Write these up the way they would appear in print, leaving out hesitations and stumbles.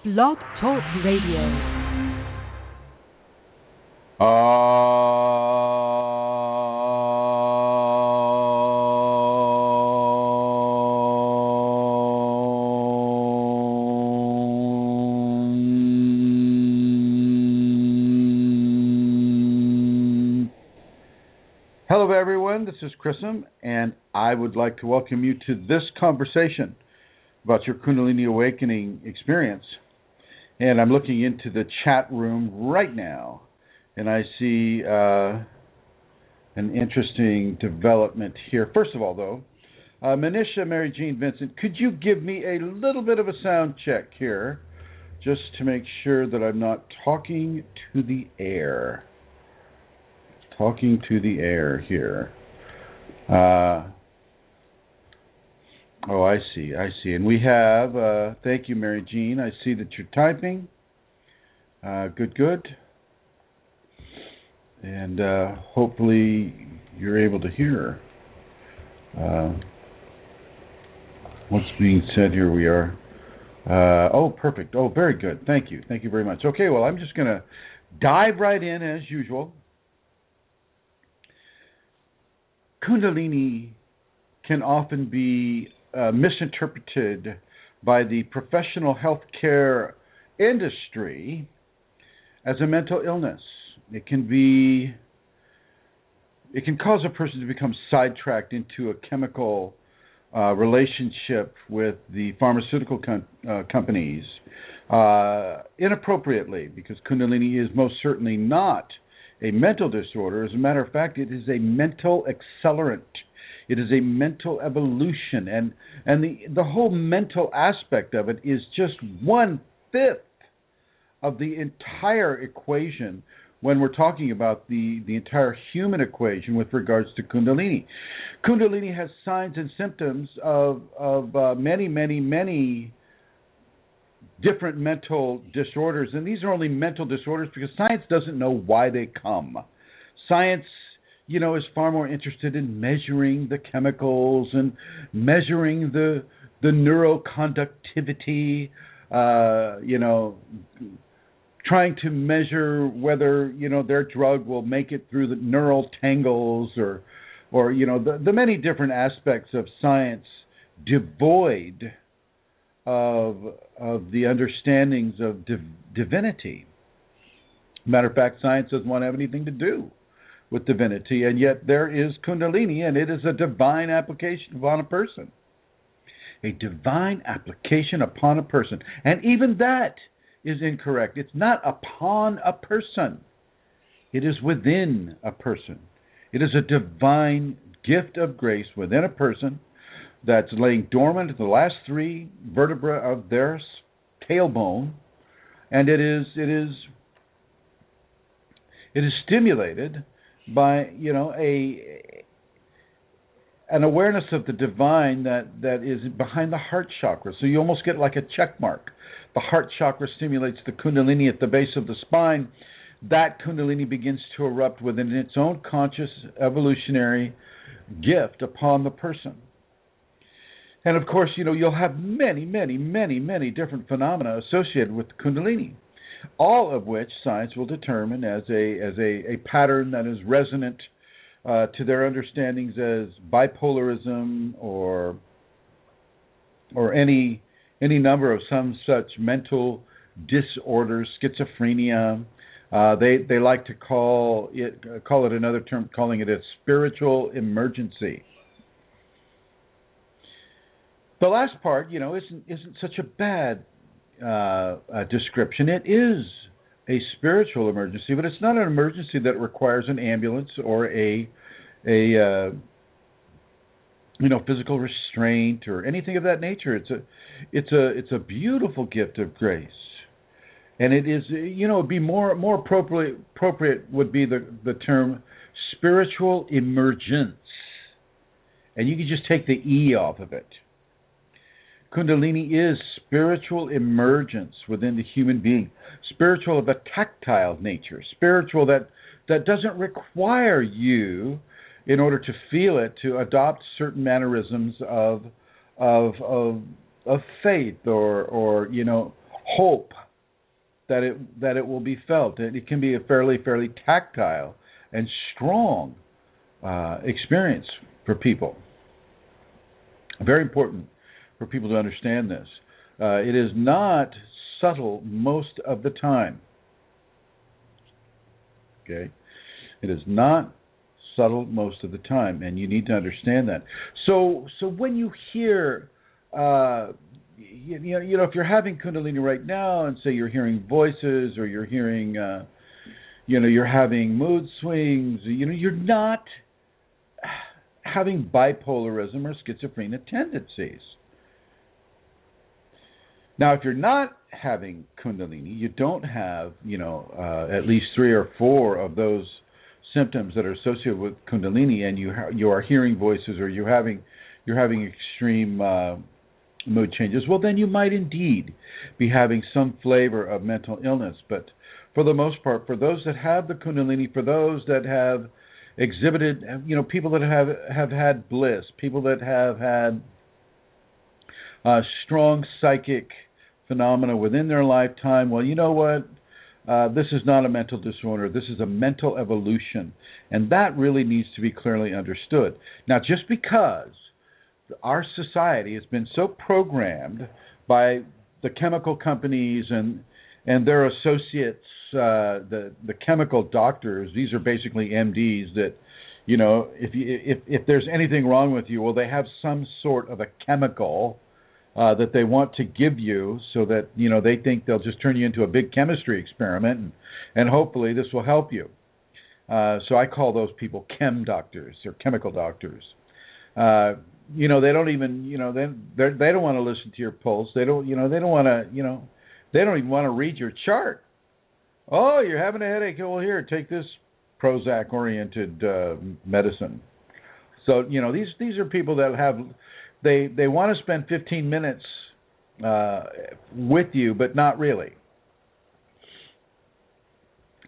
Blog Talk Radio. Hello everyone, this is Chrism, and I would like to welcome you to this conversation about your Kundalini awakening experience. And I'm looking into the chat room right now, and I see an interesting development here. First of all, though, Manisha, Mary Jean, Vincent, could you give me a little bit of a sound check here, just to make sure that I'm not talking to the air? Talking to the air here. Oh, I see. And we have, thank you, Mary Jean. I see that you're typing. Good. And hopefully you're able to hear what's being said here. We are. Oh, perfect. Oh, very good. Thank you. Thank you very much. Okay, well, I'm just going to dive right in as usual. Kundalini can often be misinterpreted by the professional healthcare industry as a mental illness. It can cause a person to become sidetracked into a chemical relationship with the pharmaceutical companies inappropriately, because Kundalini is most certainly not a mental disorder. As a matter of fact, it is a mental accelerant. It is a mental evolution, and the whole mental aspect of it is just 1/5 of the entire equation when we're talking about the entire human equation with regards to Kundalini. Kundalini has signs and symptoms of many different mental disorders, and these are only mental disorders because science doesn't know why they come. Science, is far more interested in measuring the chemicals and measuring the neuroconductivity, trying to measure whether, their drug will make it through the neural tangles or the many different aspects of science devoid of the understandings of divinity. Matter of fact, science doesn't want to have anything to do with divinity, and yet there is Kundalini, and it is a divine application upon a person. A divine application upon a person. And even that is incorrect. It's not upon a person. It is within a person. It is a divine gift of grace within a person that's laying dormant at the last 3 vertebrae of their tailbone, and it is stimulated by an awareness of the divine that is behind the heart chakra. So you almost get like a check mark. The heart chakra stimulates the Kundalini at the base of the spine. That Kundalini begins to erupt within its own conscious evolutionary gift upon the person. And of course, you'll have many different phenomena associated with Kundalini, all of which science will determine as a pattern that is resonant to their understandings as bipolarism or any number of some such mental disorders, schizophrenia. They like to call it another term, calling it a spiritual emergency. The last part, isn't such a bad description. It is a spiritual emergency, but it's not an emergency that requires an ambulance or a physical restraint or anything of that nature. It's a beautiful gift of grace, and it is it'd be more appropriate would be the term spiritual emergence, and you can just take the E off of it. Kundalini is spiritual emergence within the human being, spiritual of a tactile nature, spiritual that doesn't require you, in order to feel it, to adopt certain mannerisms of faith or hope that it will be felt. And it can be a fairly tactile and strong experience for people. Very important for people to understand this. It is not subtle most of the time. Okay? It is not subtle most of the time, and you need to understand that. So when you hear, if you're having Kundalini right now, and say you're hearing voices, or you're hearing, you're having mood swings, you're not having bipolarism or schizophrenia tendencies. Now, if you're not having Kundalini, you don't have, at least 3 or 4 of those symptoms that are associated with Kundalini, and you are hearing voices, or you're having extreme mood changes, well, then you might indeed be having some flavor of mental illness. But for the most part, for those that have the Kundalini, for those that have exhibited, people that have had bliss, people that have had strong psychic phenomena within their lifetime, well, you know what? This is not a mental disorder. This is a mental evolution. And that really needs to be clearly understood. Now, just because our society has been so programmed by the chemical companies and their associates, the chemical doctors, these are basically MDs that, if there's anything wrong with you, well, they have some sort of a chemical that they want to give you, so that they think they'll just turn you into a big chemistry experiment, and hopefully this will help you. So I call those people chem doctors or chemical doctors. They don't even they don't want to listen to your pulse. They don't want to they don't even want to read your chart. Oh, you're having a headache. Well, here, take this Prozac oriented medicine. So these are people that have. They want to spend 15 minutes with you, but not really.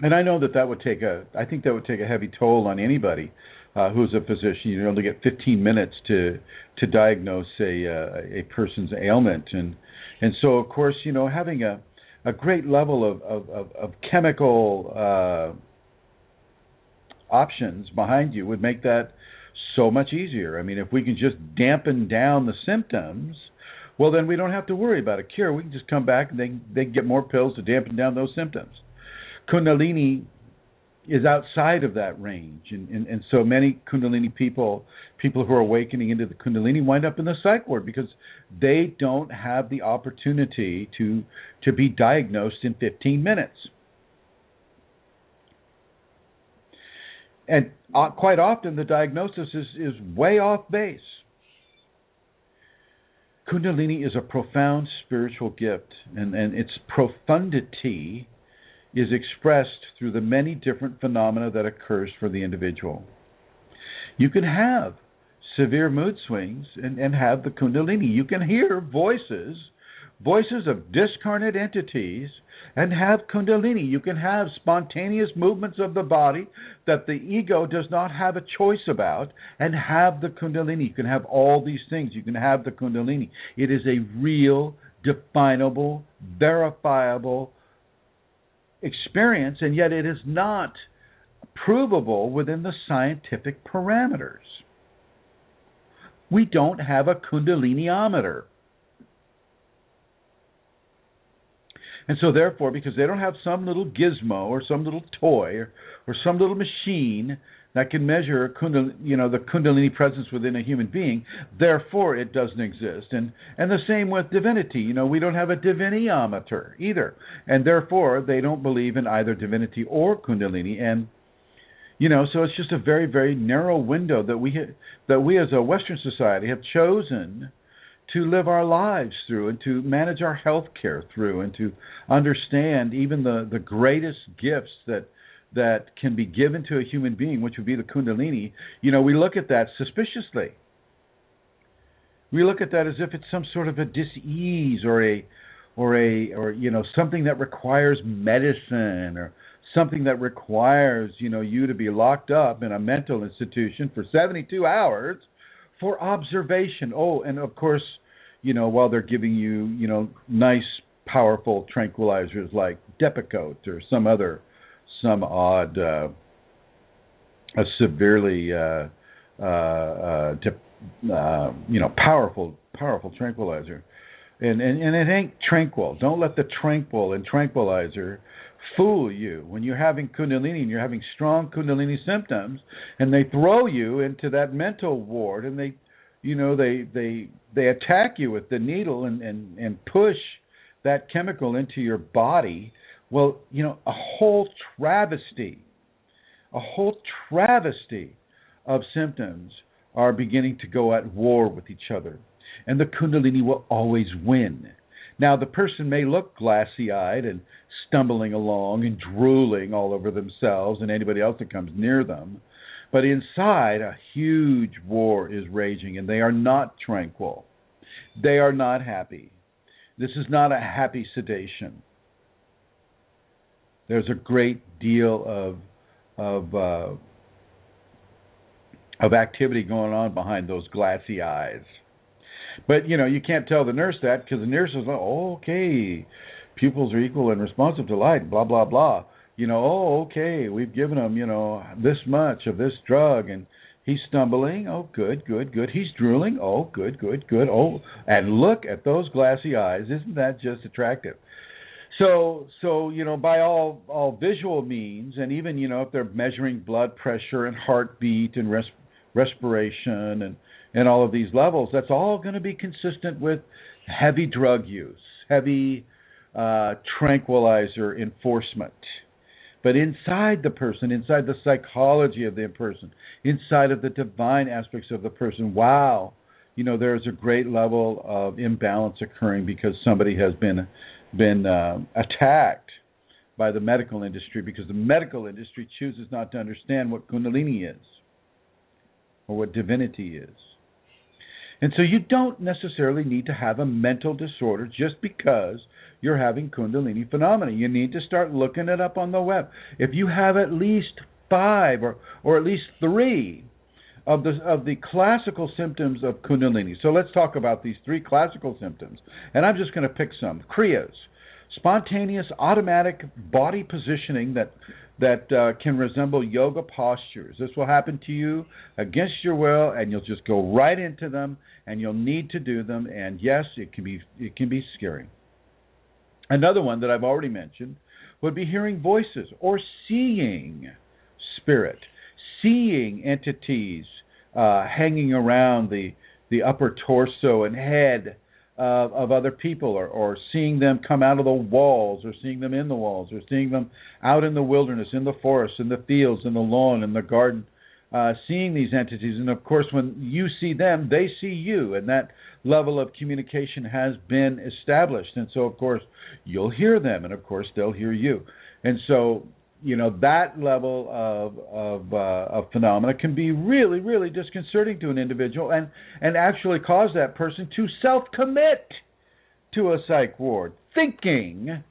And I know that would take I think that would take a heavy toll on anybody who's a physician. To get 15 minutes to diagnose a person's ailment, and so of course having a great level of chemical options behind you would make that so much easier. I mean, if we can just dampen down the symptoms, well, then we don't have to worry about a cure. We can just come back and they can get more pills to dampen down those symptoms. Kundalini is outside of that range, and so many Kundalini people who are awakening into the Kundalini wind up in the psych ward because they don't have the opportunity to be diagnosed in 15 minutes. And quite often the diagnosis is way off base. Kundalini is a profound spiritual gift, and its profundity is expressed through the many different phenomena that occurs for the individual. You can have severe mood swings and have the Kundalini. You can hear voices of discarnate entities and have Kundalini. You can have spontaneous movements of the body that the ego does not have a choice about and have the Kundalini. You can have all these things. You can have the Kundalini. It is a real, definable, verifiable experience, and yet it is not provable within the scientific parameters. We don't have a Kundalini-ometer. And so therefore, because they don't have some little gizmo or some little toy or some little machine that can measure the Kundalini presence within a human being, therefore it doesn't exist. And the same with divinity. We don't have a divinity-ometer either. And therefore, they don't believe in either divinity or Kundalini. And, so it's just a very, very narrow window that we as a Western society have chosen to live our lives through and to manage our health care through and to understand even the greatest gifts that can be given to a human being, which would be the Kundalini. We look at that suspiciously. We look at that as if it's some sort of a dis-ease or something that requires medicine or something that requires, you to be locked up in a mental institution for 72 hours for observation. Oh, and of course, while they're giving you, nice powerful tranquilizers like Depakote or some odd, severely, powerful tranquilizer. And it ain't tranquil. Don't let the tranquil and tranquilizer fool you. When you're having Kundalini and you're having strong Kundalini symptoms, and they throw you into that mental ward, and they attack you with the needle and push that chemical into your body. Well, a whole travesty of symptoms are beginning to go at war with each other. And the Kundalini will always win. Now, the person may look glassy-eyed and stumbling along and drooling all over themselves and anybody else that comes near them, but inside a huge war is raging, and they are not tranquil. They are not happy. This is not a happy sedation. There's a great deal of activity going on behind those glassy eyes. But, you can't tell the nurse that, because the nurse is like, oh, okay, pupils are equal and responsive to light, blah, blah, blah. Oh, okay, we've given him, this much of this drug, and he's stumbling. Oh, good. He's drooling. Oh, good. Oh, and look at those glassy eyes. Isn't that just attractive? So by all visual means, and even, if they're measuring blood pressure and heartbeat and respiration and all of these levels, that's all going to be consistent with heavy drug use, heavy tranquilizer enforcement. But inside the person, inside the psychology of the person, inside of the divine aspects of the person, wow, there's a great level of imbalance occurring because somebody has been attacked by the medical industry, because the medical industry chooses not to understand what Kundalini is or what divinity is. And so you don't necessarily need to have a mental disorder just because you're having Kundalini phenomena. You need to start looking it up on the web. If you have at least 5 or at least 3 of the classical symptoms of Kundalini. So let's talk about these 3 classical symptoms. And I'm just going to pick some. Kriyas, spontaneous automatic body positioning that can resemble yoga postures. This will happen to you against your will, and you'll just go right into them, and you'll need to do them. And yes, it can be scary. Another one that I've already mentioned would be hearing voices or seeing spirit, seeing entities hanging around the upper torso and head of other people, or seeing them come out of the walls, or seeing them in the walls, or seeing them out in the wilderness, in the forest, in the fields, in the lawn, in the garden, seeing these entities. And of course, when you see them, they see you, and that level of communication has been established. And so, of course, you'll hear them, and of course, they'll hear you. And so, that level of phenomena can be really, really disconcerting to an individual, and actually cause that person to self-commit to a psych ward, thinking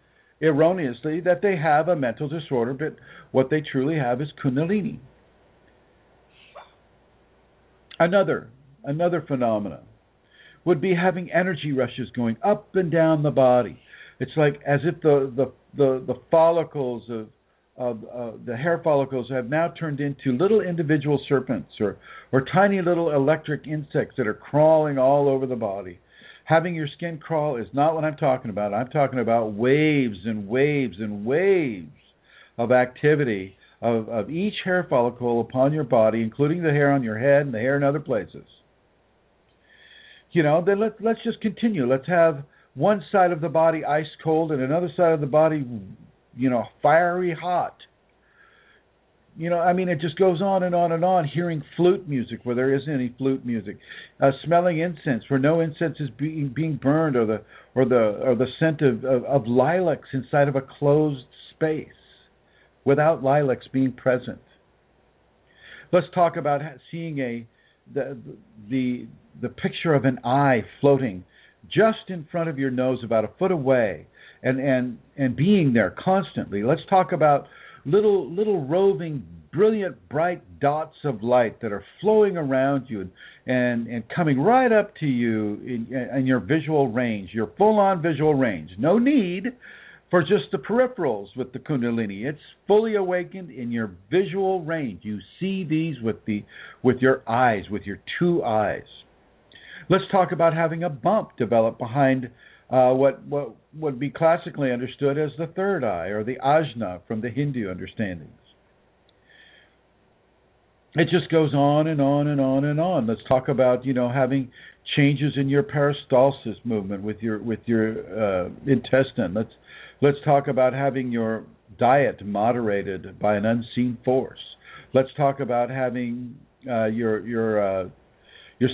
erroneously that they have a mental disorder, but what they truly have is Kundalini. Another phenomena would be having energy rushes going up and down the body. It's like as if the follicles of the hair follicles have now turned into little individual serpents or tiny little electric insects that are crawling all over the body. Having your skin crawl is not what I'm talking about. I'm talking about waves and waves and waves of activity of each hair follicle upon your body, including the hair on your head and the hair in other places. Then let's just continue. Let's have one side of the body ice cold and another side of the body fiery hot. It just goes on and on and on. Hearing flute music where there isn't any flute music, smelling incense where no incense is being burned, or the scent of lilacs inside of a closed space without lilacs being present. Let's talk about seeing the picture of an eye floating just in front of your nose, about a foot away, and being there constantly. Let's talk about little roving brilliant, bright dots of light that are flowing around you and coming right up to you in your visual range, your full-on visual range. No need for just the peripherals with the Kundalini. It's fully awakened in your visual range. You see these with your eyes, with your two eyes. Let's talk about having a bump develop behind what would be classically understood as the third eye, or the ajna from the Hindu understandings. It just goes on and on and on and on. Let's talk about, having changes in your peristalsis movement with your intestine. Let's talk about having your diet moderated by an unseen force. Let's talk about having your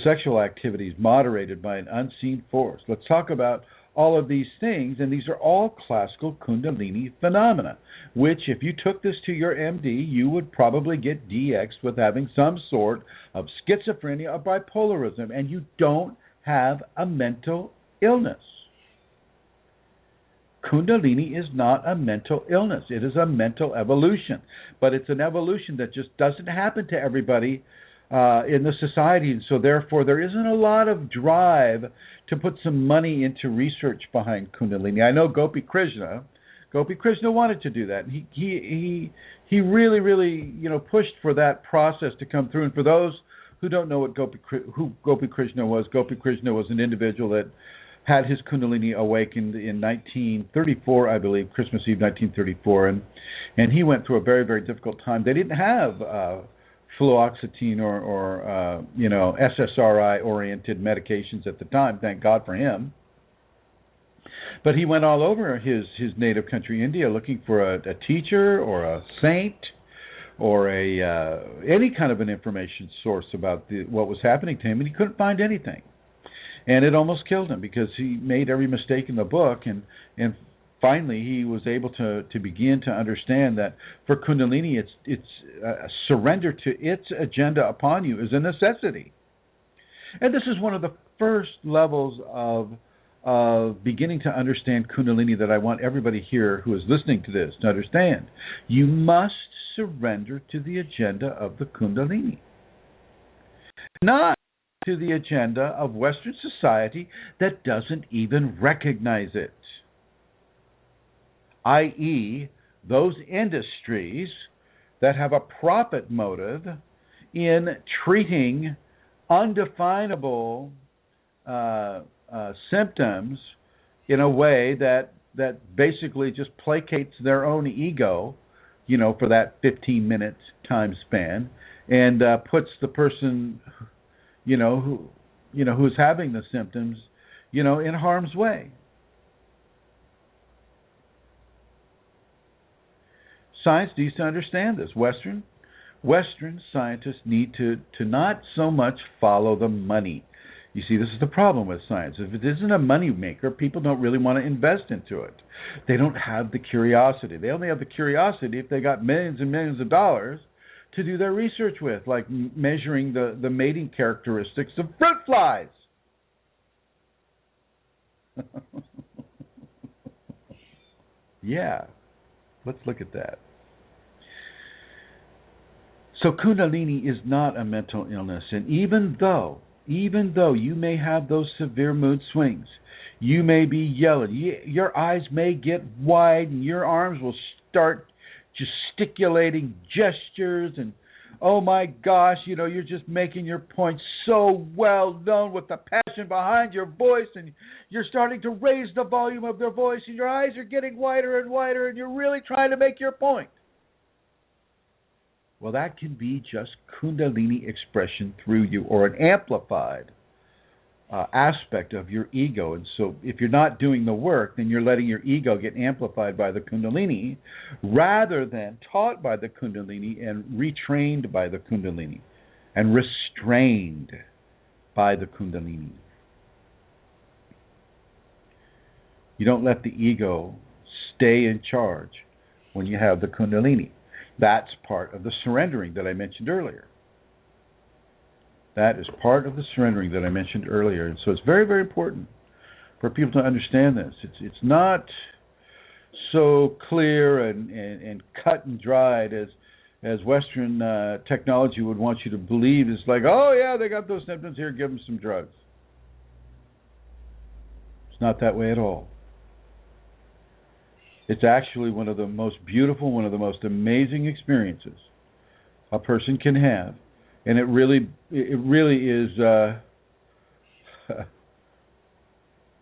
sexual activities moderated by an unseen force. Let's talk about all of these things, and these are all classical Kundalini phenomena, which if you took this to your MD, you would probably get DX'd with having some sort of schizophrenia or bipolarism, and you don't have a mental illness. Kundalini is not a mental illness. It is a mental evolution, but it's an evolution that just doesn't happen to everybody in the society, and so therefore there isn't a lot of drive to put some money into research behind Kundalini. I know Gopi Krishna wanted to do that. He really pushed for that process to come through. And for those who don't know who Gopi Krishna was an individual that had his Kundalini awakened in 1934, I believe, Christmas Eve 1934, and he went through a very, very difficult time. They didn't have fluoxetine or SSRI-oriented medications at the time, thank God for him. But he went all over his native country, India, looking for a teacher or a saint or any kind of an information source about what was happening to him, and he couldn't find anything. And it almost killed him because he made every mistake in the book, and finally he was able to begin to understand that for Kundalini, it's surrender to its agenda upon you is a necessity. And this is one of the first levels of beginning to understand Kundalini that I want everybody here who is listening to this to understand. You must surrender to the agenda of the Kundalini, not to the agenda of Western society that doesn't even recognize it, i.e., those industries that have a profit motive in treating undefinable symptoms in a way that basically just placates their own ego, for that 15-minute time span, and puts the person, who's having the symptoms, in harm's way. Science needs to understand this. Western scientists need to not so much follow the money. You see, this is the problem with science. If it isn't a money maker, people don't really want to invest into it. They don't have the curiosity. They only have the curiosity if they got millions and millions of dollars to do their research with, like measuring the mating characteristics of fruit flies. Yeah, let's look at that. So Kundalini is not a mental illness, and even though you may have those severe mood swings, you may be yelling, your eyes may get wide, and your arms will start gesticulating gestures, and oh my gosh, you're just making your point so well known with the passion behind your voice, and you're starting to raise the volume of their voice, and your eyes are getting wider and wider, and you're really trying to make your point. Well, that can be just Kundalini expression through you, or an amplified aspect of your ego. And so if you're not doing the work, then you're letting your ego get amplified by the Kundalini rather than taught by the Kundalini and retrained by the Kundalini and restrained by the Kundalini. You don't let the ego stay in charge when you have the Kundalini. That's part of the surrendering that I mentioned earlier. That is part of the surrendering that I mentioned earlier. And so it's very, very important for people to understand this. It's not so clear and cut and dried as as Western technology would want you to believe, is like, oh yeah, they got those symptoms here, give them some drugs. It's not that way at all. It's actually one of the most beautiful, one of the most amazing experiences a person can have, and it really is.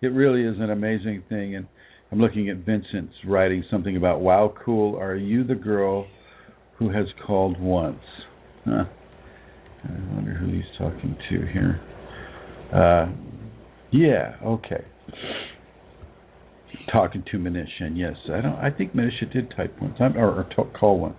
It really is an amazing thing. And I'm looking at Vincent's writing something about, wow, cool. Are you the girl who has called once? Huh. I wonder who he's talking to here. Yeah, okay. Talking to Manisha, and yes, I think Manisha did type once, or call once.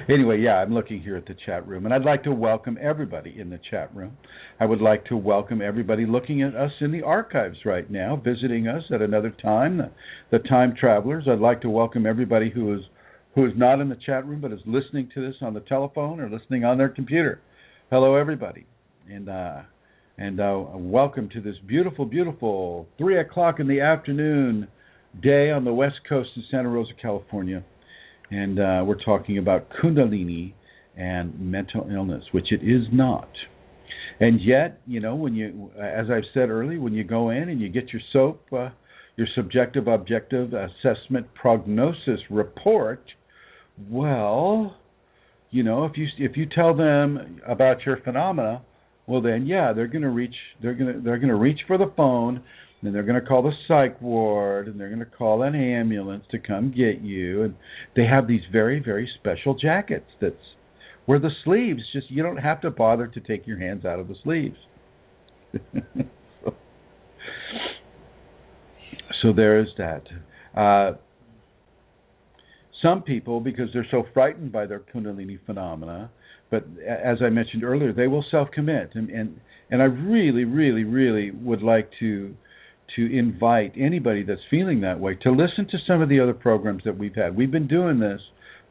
Anyway, yeah, I'm looking here at the chat room, and I'd like to welcome everybody in the chat room. I would like to welcome everybody looking at us in the archives right now, visiting us at another time, the time travelers. I'd like to welcome everybody who is not in the chat room but is listening to this on the telephone or listening on their computer. Hello, everybody, and welcome to this beautiful, beautiful 3 o'clock in the afternoon day on the west coast of Santa Rosa, California. And we're talking about Kundalini and mental illness, which it is not. And yet, when you, as I've said earlier, when you go in and you get your SOAP, your subjective objective assessment prognosis report, well, if you tell them about your phenomena, well then, yeah, they're going to reach for the phone. And they're going to call the psych ward, and they're going to call an ambulance to come get you. And they have these very, very special jackets where the sleeves, you don't have to bother to take your hands out of the sleeves. So there is that. Some people, because they're so frightened by their Kundalini phenomena, but as I mentioned earlier, they will self-commit. And I really, really, really would like to invite anybody that's feeling that way to listen to some of the other programs that we've had. We've been doing this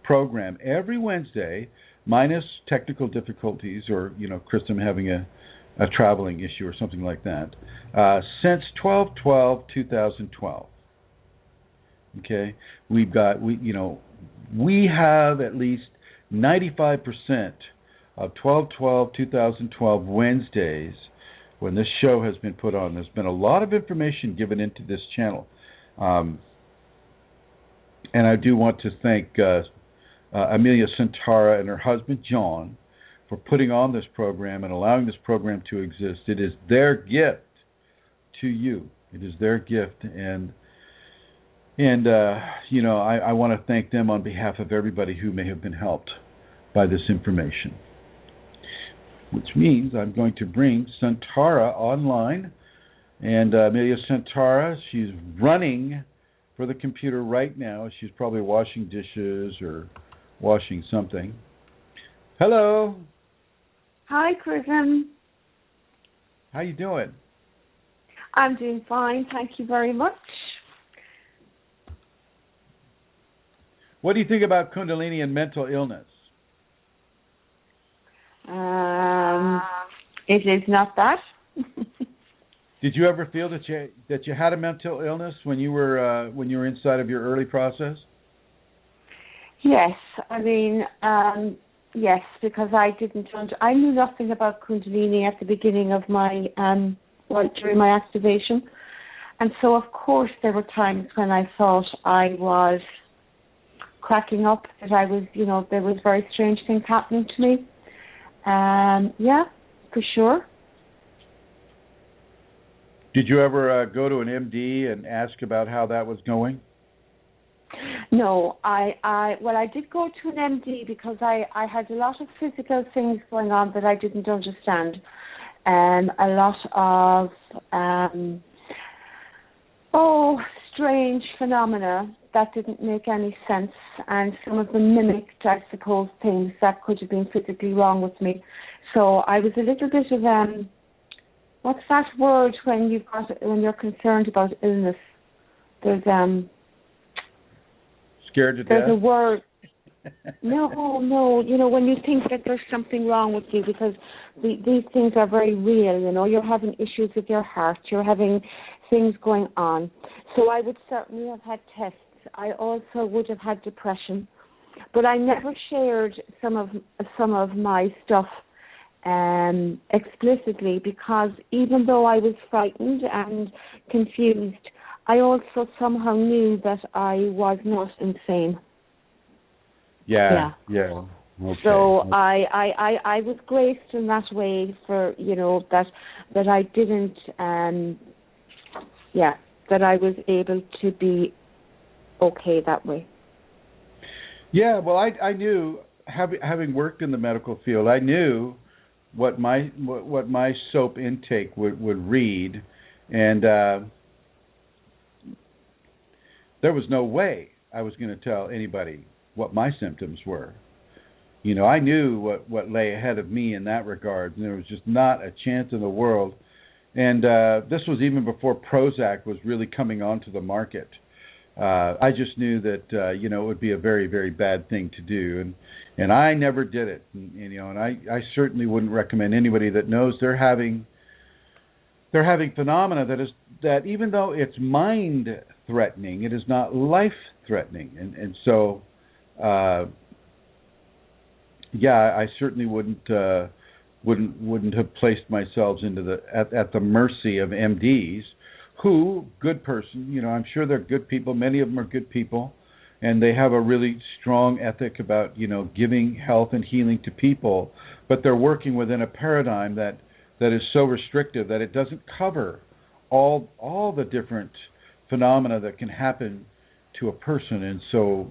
program every Wednesday, minus technical difficulties or, Chrism having a traveling issue or something like that, since 12/12/2012. Okay? We have at least 95% of 12/12/2012 Wednesdays when this show has been put on. There's been a lot of information given into this channel. And I do want to thank Amelia Santara and her husband, John, for putting on this program and allowing this program to exist. It is their gift to you. It is their gift. And I want to thank them on behalf of everybody who may have been helped by this information. Which means I'm going to bring Santara online. And Amelia Santara, she's running for the computer right now. She's probably washing dishes or washing something. Hello. Hi, Chrism. How you doing? I'm doing fine. Thank you very much. What do you think about Kundalini and mental illness? It is not that. Did you ever feel that you had a mental illness when you were inside of your early process? Yes, yes, because I knew nothing about Kundalini at the beginning of my during my activation, and so of course there were times when I thought I was cracking up, that I was, there was very strange things happening to me. Yeah, for sure. Did you ever go to an MD and ask about how that was going? No, I did go to an MD because I had a lot of physical things going on that I didn't understand. A lot of strange phenomena that didn't make any sense, and some of them mimicked, I suppose, things that could have been physically wrong with me. So I was a little bit of what's that word when you're concerned about illness? There's scared to death. There's a word. No. When you think that there's something wrong with you, because these things are very real. You're having issues with your heart. You're having things going on. So I would certainly have had tests. I also would have had depression. But I never shared some of my stuff explicitly, because even though I was frightened and confused, I also somehow knew that I was not insane. Yeah. Okay. So I was graced in that way for, that I didn't, that I was able to be okay that way. Yeah, well, I knew, having worked in the medical field, I knew what my soap intake would read, and there was no way I was going to tell anybody what my symptoms were. I knew what lay ahead of me in that regard, and there was just not a chance in the world. And this was even before Prozac was really coming onto the market. I just knew that it would be a very, very bad thing to do, and I never did it. And I certainly wouldn't recommend anybody that knows they're having phenomena that even though it's mind threatening, it is not life threatening. And so I certainly wouldn't have placed myself at the mercy of MDs who, good person, I'm sure they're good people. Many of them are good people, and they have a really strong ethic about, giving health and healing to people, but they're working within a paradigm that is so restrictive that it doesn't cover all the different phenomena that can happen to a person. And so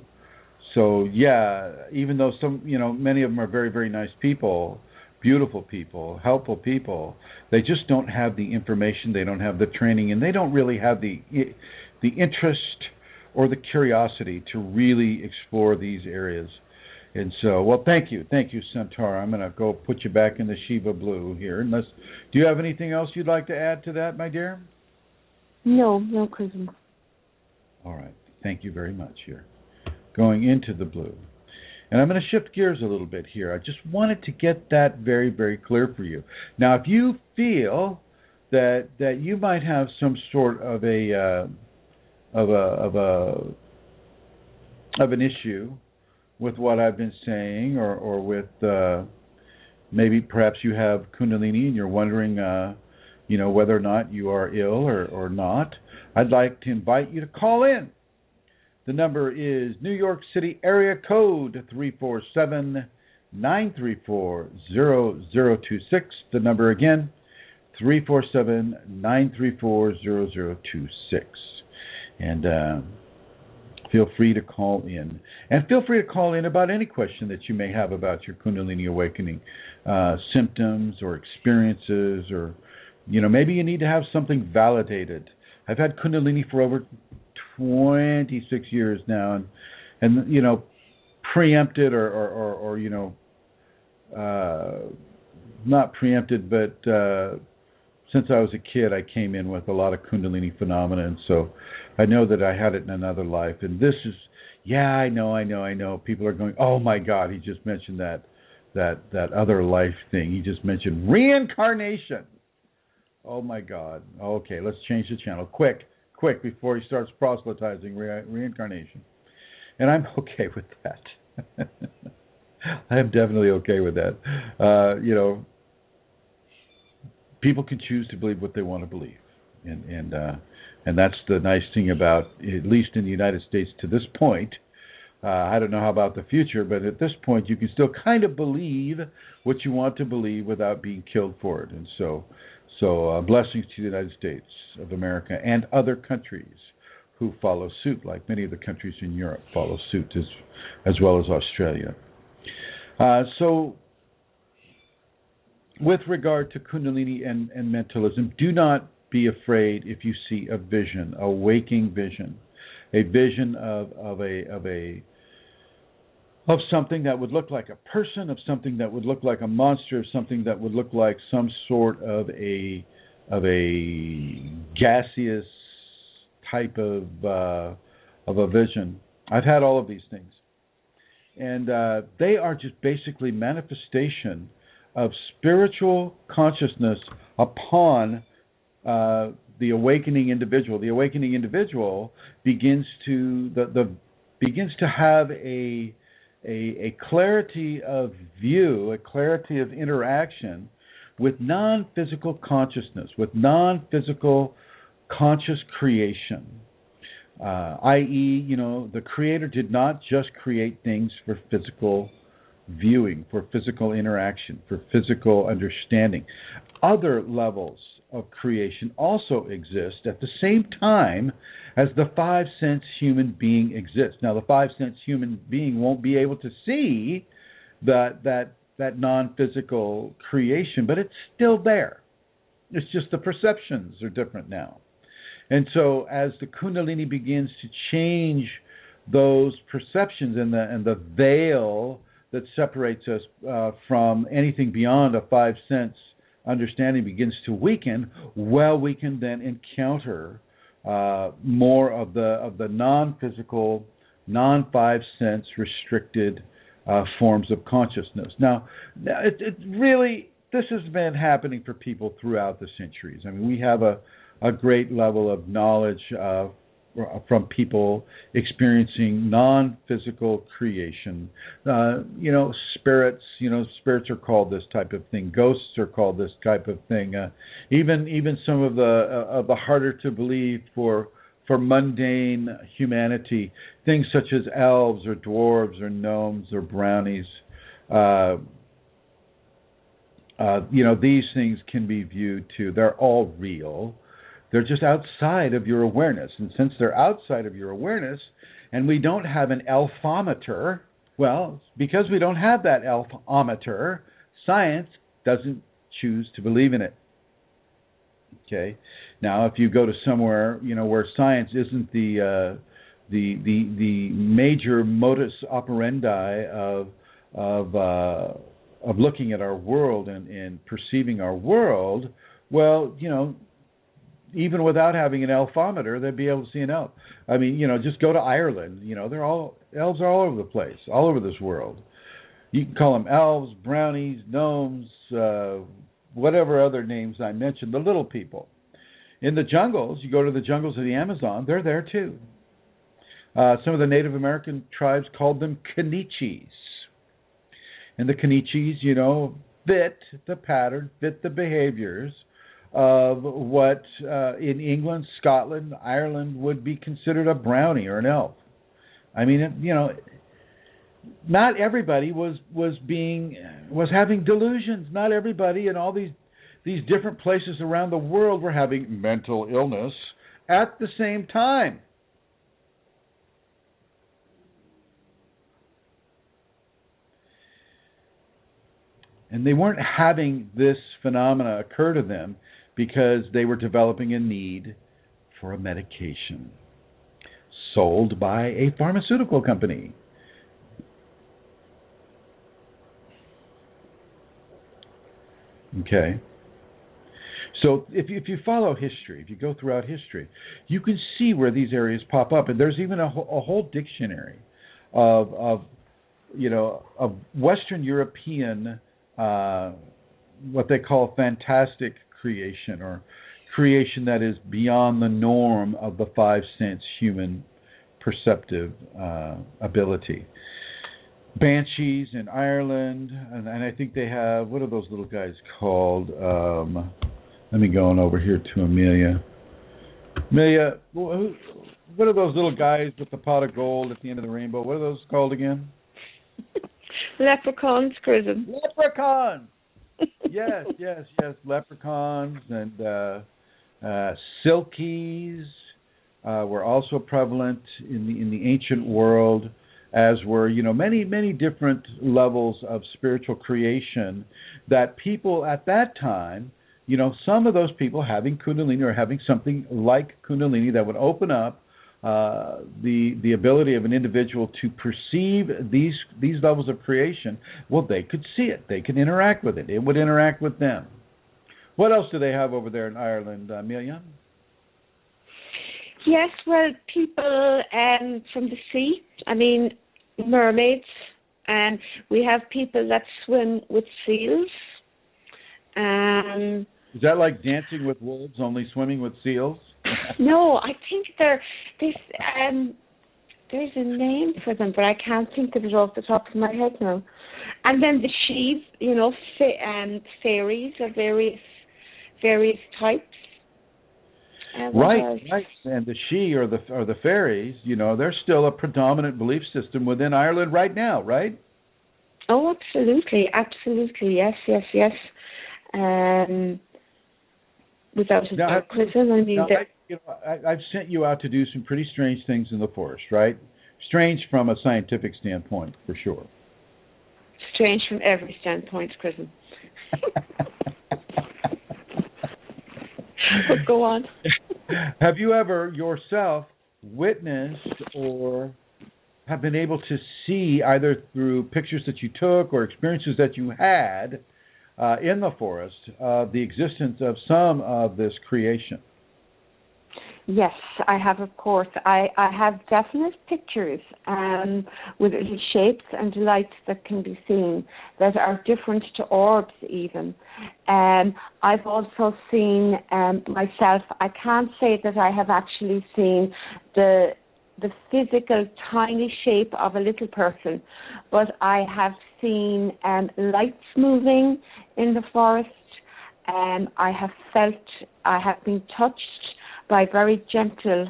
even though many of them are very, very nice people, beautiful people, helpful people, they just don't have the information, they don't have the training, and they don't really have the interest or the curiosity to really explore these areas. And so, well, thank you, Centaur. I'm going to go put you back in the Shiva blue here. Do you have anything else you'd like to add to that, my dear? No, Chrism. All right, thank you very much here. Going into the blue. And I'm going to shift gears a little bit here. I just wanted to get that very, very clear for you. Now, if you feel that you might have some sort of an issue with what I've been saying, or with maybe perhaps you have Kundalini and you're wondering, whether or not you are ill or not, I'd like to invite you to call in. The number is New York City area code 347-934-0026. The number again, 347-934-0026. And feel free to call in. And feel free to call in about any question that you may have about your Kundalini awakening, symptoms or experiences, or, maybe you need to have something validated. I've had Kundalini for over 26 years now, and preempted or not preempted, but since I was a kid, I came in with a lot of Kundalini phenomena, and so I know that I had it in another life. And this is, I know. People are going, oh my God, he just mentioned that other life thing. He just mentioned reincarnation. Oh my God. Okay, let's change the channel quick, before he starts proselytizing reincarnation. And I'm okay with that. I am definitely okay with that. People can choose to believe what they want to believe, and that's the nice thing about, at least in the United States to this point. I don't know how about the future, but at this point you can still kind of believe what you want to believe without being killed for it. And so blessings to the United States of America and other countries who follow suit, like many of the countries in Europe follow suit, as well as Australia. So with regard to Kundalini and mentalism, do not be afraid if you see a vision, a waking vision, a vision of something that would look like a person, of something that would look like a monster, of something that would look like some sort of a gaseous type of a vision. I've had all of these things, and they are just basically manifestation of spiritual consciousness upon the awakening individual. The awakening individual begins to have a a clarity of view, a clarity of interaction with non-physical consciousness, with non-physical conscious creation. I.e., the Creator did not just create things for physical viewing, for physical interaction, for physical understanding. Other levels of creation also exist at the same time as the five-sense human being exists. Now, the five-sense human being won't be able to see that non-physical creation, but it's still there. It's just the perceptions are different now. And so as the Kundalini begins to change those perceptions and the veil that separates us from anything beyond a five-sense understanding begins to weaken, well, we can then encounter more of the non-physical, non-five-sense restricted forms of consciousness. Now, it really, this has been happening for people throughout the centuries. I mean, we have a great level of knowledge from people experiencing non-physical creation. Spirits are called this type of thing. Ghosts are called this type of thing. Even some of the harder to believe for mundane humanity, things such as elves or dwarves or gnomes or brownies. These things can be viewed too. They're all real. They're just outside of your awareness. And since they're outside of your awareness, and we don't have an elfometer, well, because we don't have that elfometer, science doesn't choose to believe in it. Okay? Now, if you go to somewhere, where science isn't the major modus operandi of looking at our world and perceiving our world, well, even without having an elfometer, they'd be able to see an elf. I mean, just go to Ireland. Elves are all over the place, all over this world. You can call them elves, brownies, gnomes, whatever other names I mentioned, the little people. In the jungles, you go to the jungles of the Amazon, they're there too. Some of the Native American tribes called them Kanichis. And the Kanichis, fit the pattern, fit the behaviors of what in England, Scotland, Ireland would be considered a brownie or an elf. I mean, not everybody was having delusions. Not everybody in all these different places around the world were having mental illness at the same time. And they weren't having this phenomena occur to them because they were developing a need for a medication sold by a pharmaceutical company. Okay. So if you follow history, if you go throughout history, you can see where these areas pop up. And there's even a whole dictionary of Western European what they call fantastic creation, or creation that is beyond the norm of the five-sense human perceptive ability. Banshees in Ireland, and I think they have, what are those little guys called? Let me go on over here to Amelia. Amelia, what are those little guys with the pot of gold at the end of the rainbow? What are those called again? Leprechauns, Chrism. Leprechauns! Yes, leprechauns and silkies were also prevalent in the ancient world, as were many different levels of spiritual creation that people at that time, some of those people having Kundalini or having something like Kundalini that would open up the ability of an individual to perceive these levels of creation, well, they could see it. They could interact with it. It would interact with them. What else do they have over there in Ireland, Amelia? Yes, well, people from the sea, mermaids, and we have people that swim with seals. Is that like Dancing with Wolves, only swimming with seals? No, I think there's a name for them, but I can't think of it off the top of my head now. And then the sheaves, fairies of various types. Right. And the she or the fairies, they're still a predominant belief system within Ireland right now, right? Oh, absolutely, yes. Without a doubt, Chrism, I mean, I've sent you out to do some pretty strange things in the forest, right? Strange from a scientific standpoint, for sure. Strange from every standpoint, Chrism. But go on. Have you ever yourself witnessed or have been able to see, either through pictures that you took or experiences that you had in the forest, the existence of some of this creation? Yes, I have, of course. I have definite pictures with little shapes and lights that can be seen that are different to orbs even. I've also seen myself, I can't say that I have actually seen the physical tiny shape of a little person, but I have seen lights moving in the forest. I have been touched by very gentle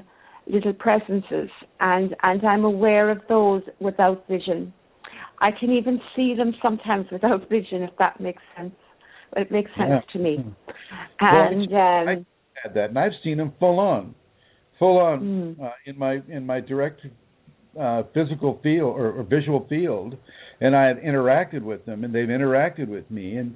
little presences, and I'm aware of those without vision. I can even see them sometimes without vision, if that makes sense. It makes sense to me. And I had that, and I've seen them full on in my direct physical field or visual field, and I have interacted with them, and they've interacted with me, and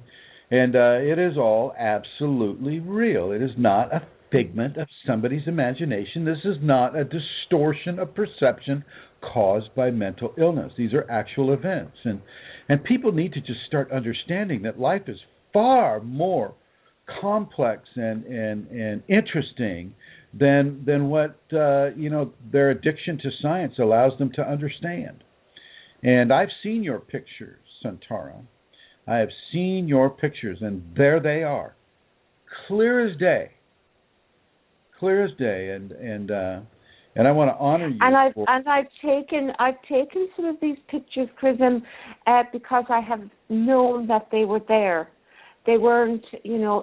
it is all absolutely real. It is not a figment of somebody's imagination. This is not a distortion of perception caused by mental illness. These are actual events, and people need to just start understanding that life is far more complex and interesting than what their addiction to science allows them to understand. And I've seen your pictures, Santara. I have seen your pictures, and there they are, clear as day, and I want to honor you. And I've taken some of these pictures, Chrism, because I have known that they were there. They weren't,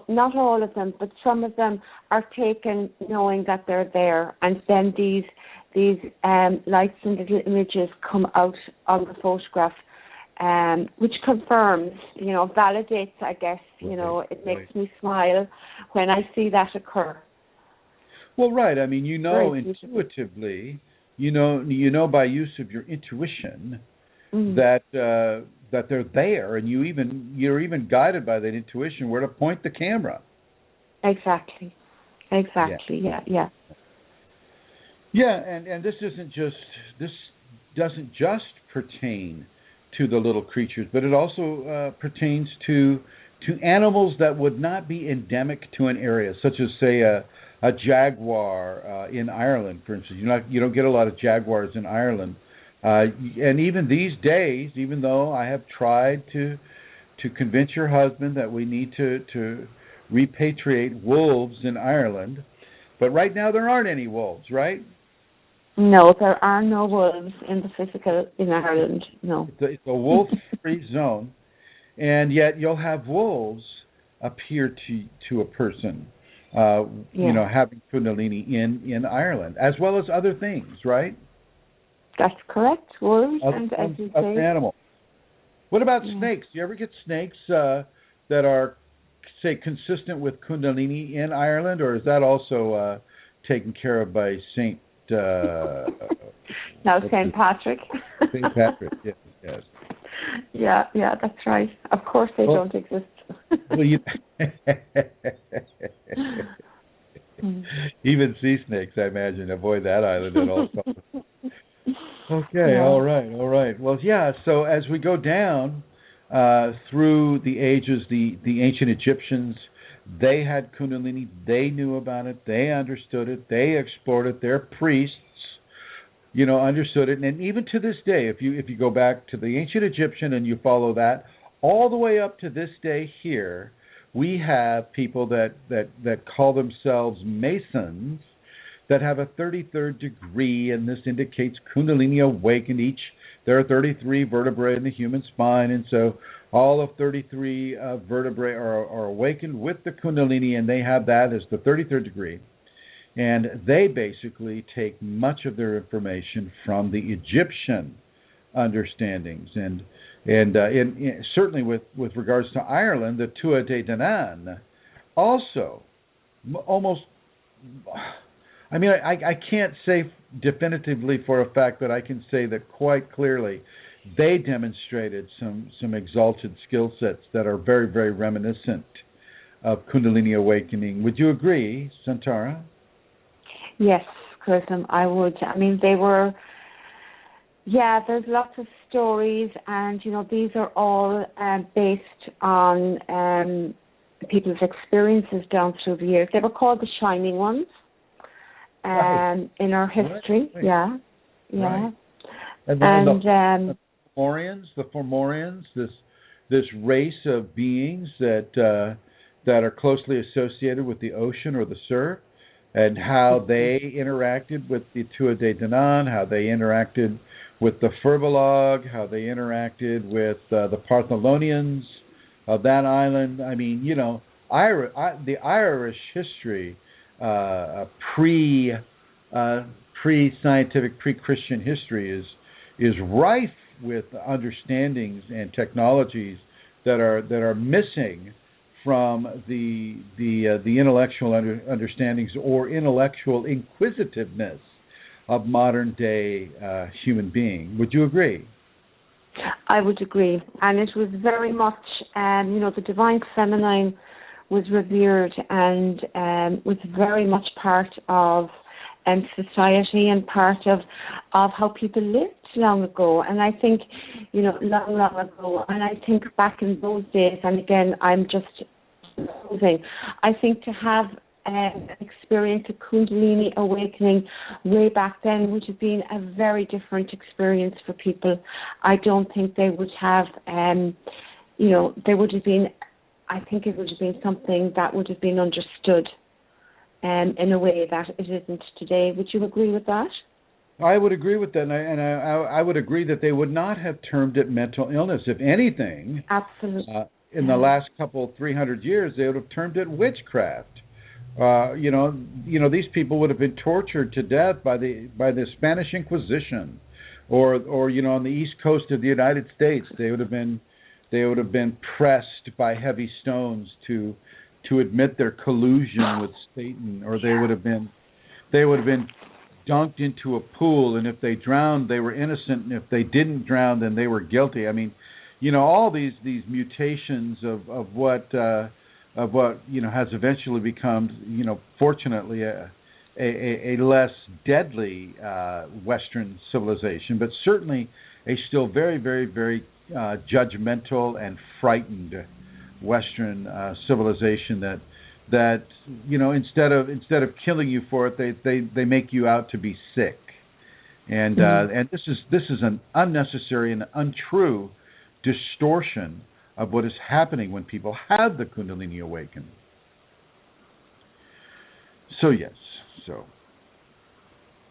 not all of them, but some of them are taken knowing that they're there, and then these lights and little images come out on the photograph, which confirms, validates, I guess, it makes me smile when I see that occur. Well, right. I mean, intuitively, by use of your intuition that they're there, and you're even guided by that intuition where to point the camera. Exactly. Yeah. Yeah, and this doesn't just pertain to the little creatures, but it also pertains to animals that would not be endemic to an area, such as, say, a jaguar in Ireland, for instance. You don't get a lot of jaguars in Ireland, and even these days, even though I have tried to convince your husband that we need to repatriate wolves in Ireland, but right now there aren't any wolves, right? No, there are no wolves in the physical in Ireland. No, it's a wolf-free zone, and yet you'll have wolves appear to a person. Having Kundalini in Ireland, as well as other things, right? That's correct. Wolves and other animals. What about snakes? Do you ever get snakes that are, say, consistent with Kundalini in Ireland, or is that also taken care of by Saint? Saint Patrick. Saint Patrick, yes. Yeah, that's right. Of course, they don't exist. Even sea snakes, I imagine, avoid that island at all costs. Okay, yeah. All right. Well, yeah, so as we go down through the ages, the ancient Egyptians, they had Kundalini, they knew about it, they understood it, they explored it, their priests, understood it, and even to this day, if you go back to the ancient Egyptian and you follow that, all the way up to this day here, we have people that call themselves Masons that have a 33rd degree, and this indicates Kundalini awakened. There are 33 vertebrae in the human spine, and so all of 33 vertebrae are awakened with the Kundalini, and they have that as the 33rd degree. And they basically take much of their information from the Egyptian understandings, and certainly with regards to Ireland, the Tua de Danann also almost. I mean, I can't say definitively for a fact, but I can say that quite clearly they demonstrated some exalted skill sets that are very, very reminiscent of Kundalini awakening. Would you agree, Santara? Yes, Chrism, I would. I mean, they were, there's lots of stories, and, these are all based on people's experiences down through the years. They were called the Shining Ones in our history. Right. Yeah. Right. And the Fomorians, this race of beings that are closely associated with the ocean or the surf, and how they interacted with the Tua de Danann, how they interacted with the Furbolog, how they interacted with the Partholonians of that island. I mean, the Irish history, pre-scientific, pre-Christian history is rife with understandings and technologies that are missing from the intellectual understandings or intellectual inquisitiveness of modern day human being. Would you agree? I would agree, and it was very much, the divine feminine was revered and was very much part of society and part of how people lived long ago. And I think, long ago, and I think back in those days, and again, I'm just supposing, I think to have experience of Kundalini awakening way back then would have been a very different experience for people. I don't think they would have, there would have been, I think it would have been something that would have been understood in a way that it isn't today. Would you agree with that? I would agree with that, and I would agree that they would not have termed it mental illness. If anything, absolutely, in the last 300 years, they would have termed it witchcraft. These people would have been tortured to death by the Spanish Inquisition, or on the east coast of the United States, they would have been pressed by heavy stones to admit their collusion with Satan, or they would have been dunked into a pool, and if they drowned, they were innocent, and if they didn't drown, then they were guilty. I mean, all these mutations of what has eventually become, fortunately, a less deadly Western civilization, but certainly a still very, very, very judgmental and frightened Western civilization that instead of killing you for it, they make you out to be sick, and this is an unnecessary and untrue distortion of what is happening when people have the Kundalini awaken.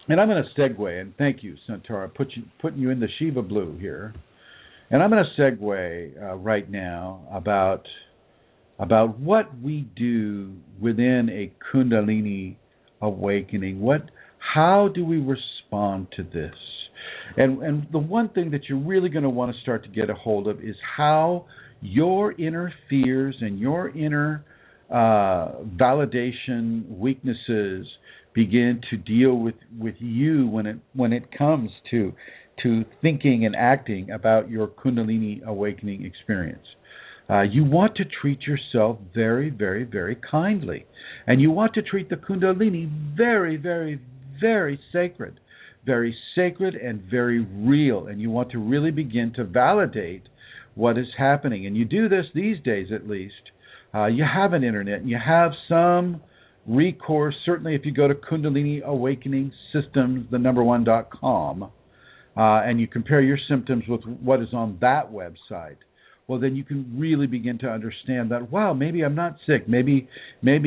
And I'm going to segue, and thank you, Santara, putting you in the Shiva blue here, and I'm going to segue right now about what we do within a Kundalini awakening. How do we respond to this? And the one thing that you're really going to want to start to get a hold of is how your inner fears and your inner validation weaknesses begin to deal with you when it comes to thinking and acting about your Kundalini awakening experience. You want to treat yourself very, very, very kindly. And you want to treat the Kundalini very, very, very sacred. Very sacred and very real. And you want to really begin to validate what is happening. And you do this these days, at least. You have an internet and you have some recourse. Certainly if you go to Kundalini Awakening Systems, the1.com, and you compare your symptoms with what is on that website, well, then you can really begin to understand that, wow, maybe I'm not sick. Maybe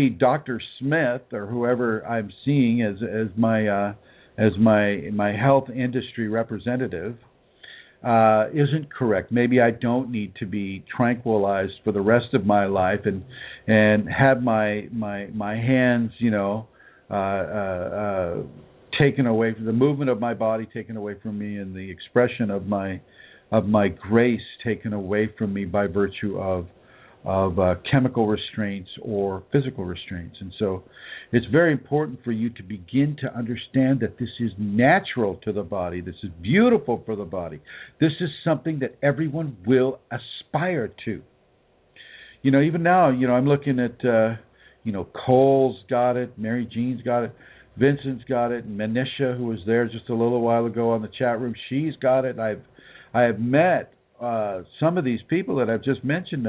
Dr. Smith or whoever I'm seeing as my health industry representative isn't correct. Maybe I don't need to be tranquilized for the rest of my life and have my hands, taken away from the movement of my body taken away from me, and the expression of my grace taken away from me by virtue of chemical restraints or physical restraints. And so it's very important for you to begin to understand that this is natural to the body. This is beautiful for the body. This is something that everyone will aspire to. Even now, I'm looking at, Cole's got it, Mary Jean's got it, Vincent's got it, and Manisha, who was there just a little while ago on the chat room, she's got it. I have met some of these people that I've just mentioned.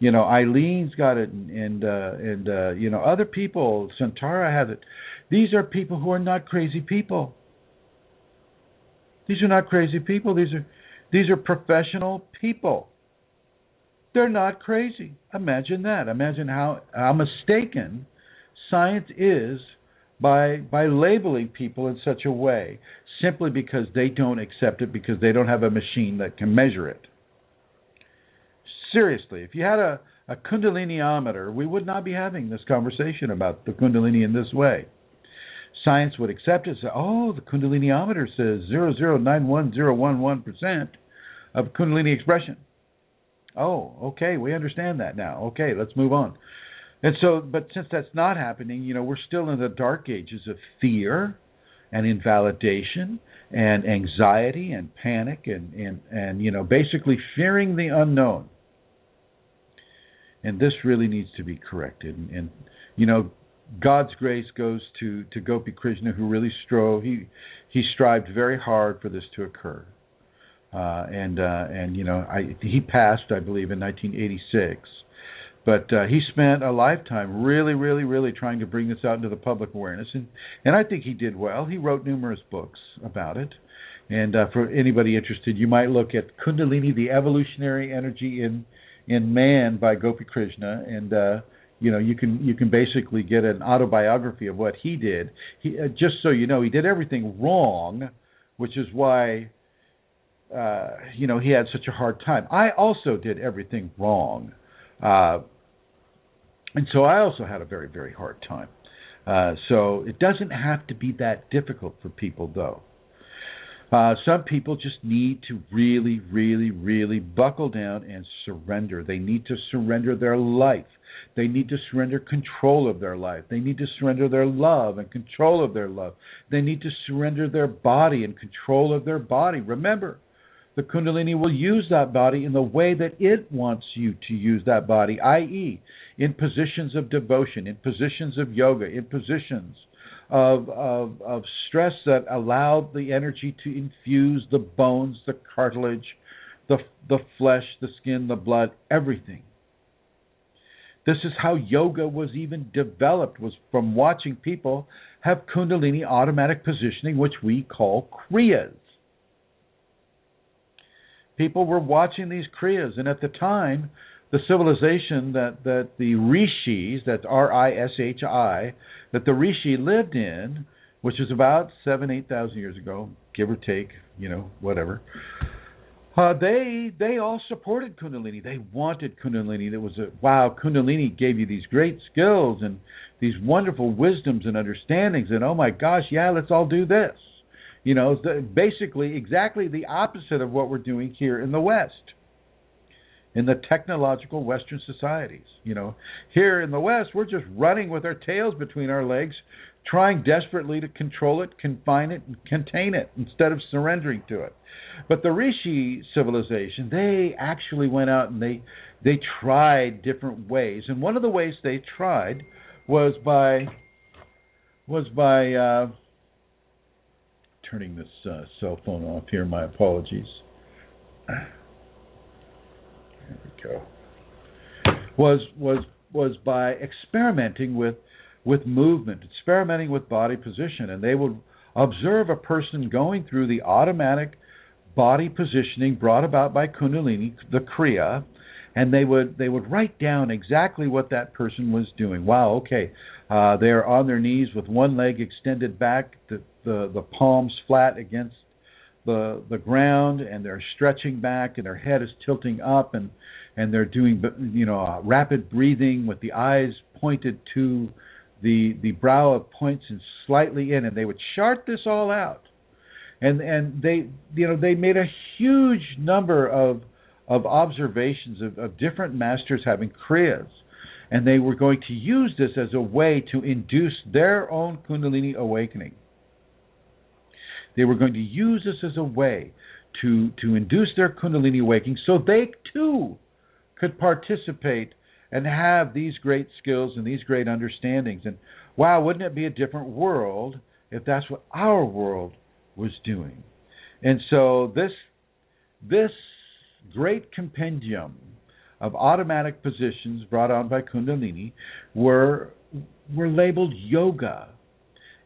Eileen's got it, and other people. Santara has it. These are people who are not crazy people. These are not crazy people. These are professional people. They're not crazy. Imagine that. Imagine how mistaken science is by labeling people in such a way, simply because they don't accept it, because they don't have a machine that can measure it. Seriously, if you had a Kundaliniometer, we would not be having this conversation about the Kundalini in this way. Science would accept it and say, oh, the Kundaliniometer says 0.091,011% of Kundalini expression. Oh, okay, we understand that now. Okay, let's move on. And so, but since that's not happening, we're still in the dark ages of fear and invalidation and anxiety and panic and basically fearing the unknown. And this really needs to be corrected. And God's grace goes to Gopi Krishna, who really he strived very hard for this to occur. He passed, I believe, in 1986. But he spent a lifetime really, really, really trying to bring this out into the public awareness. And I think he did well. He wrote numerous books about it. And for anybody interested, you might look at Kundalini, the Evolutionary Energy in Man by Gopi Krishna. And, you can basically get an autobiography of what he did. Just so you know, he did everything wrong, which is why, he had such a hard time. I also did everything wrong. And so I also had a very, very hard time. So it doesn't have to be that difficult for people, though. Some people just need to really, really, really buckle down and surrender. They need to surrender their life. They need to surrender control of their life. They need to surrender their love and control of their love. They need to surrender their body and control of their body. Remember, the Kundalini will use that body in the way that it wants you to use that body, i.e., in positions of devotion, in positions of yoga, in positions of stress that allow the energy to infuse the bones, the cartilage, the flesh, the skin, the blood, everything. This is how yoga was even developed, was from watching people have Kundalini automatic positioning, which we call Kriyas. People were watching these Kriyas, and at the time, the civilization that the Rishis, that's R-I-S-H-I, that the Rishi lived in, which is about 8,000 years ago, give or take, whatever, they all supported Kundalini. They wanted Kundalini. There was Kundalini gave you these great skills and these wonderful wisdoms and understandings, and oh my gosh, yeah, let's all do this. Basically exactly the opposite of what we're doing here in the West, in the technological Western societies. Here in the West, we're just running with our tails between our legs, trying desperately to control it, confine it, and contain it, instead of surrendering to it. But the Rishi civilization, they actually went out and they tried different ways. And one of the ways they tried was by turning this cell phone off here. My apologies. There we go. Was by experimenting with movement, experimenting with body position, and they would observe a person going through the automatic body positioning brought about by Kundalini, the Kriya, and they would write down exactly what that person was doing. Wow, okay, they're on their knees with one leg extended back, the palms flat against the ground, and they're stretching back, and their head is tilting up, and they're doing rapid breathing with the eyes pointed to the brow of points and slightly in, and they would chart this all out, and they made a huge number of observations of different masters having kriyas, and they were going to use this as a way to induce their own Kundalini awakening. They were going to use this as a way to induce their Kundalini awakening so they too could participate and have these great skills and these great understandings. And wow, wouldn't it be a different world if that's what our world was doing? And so this great compendium of automatic positions brought on by Kundalini were labeled yoga.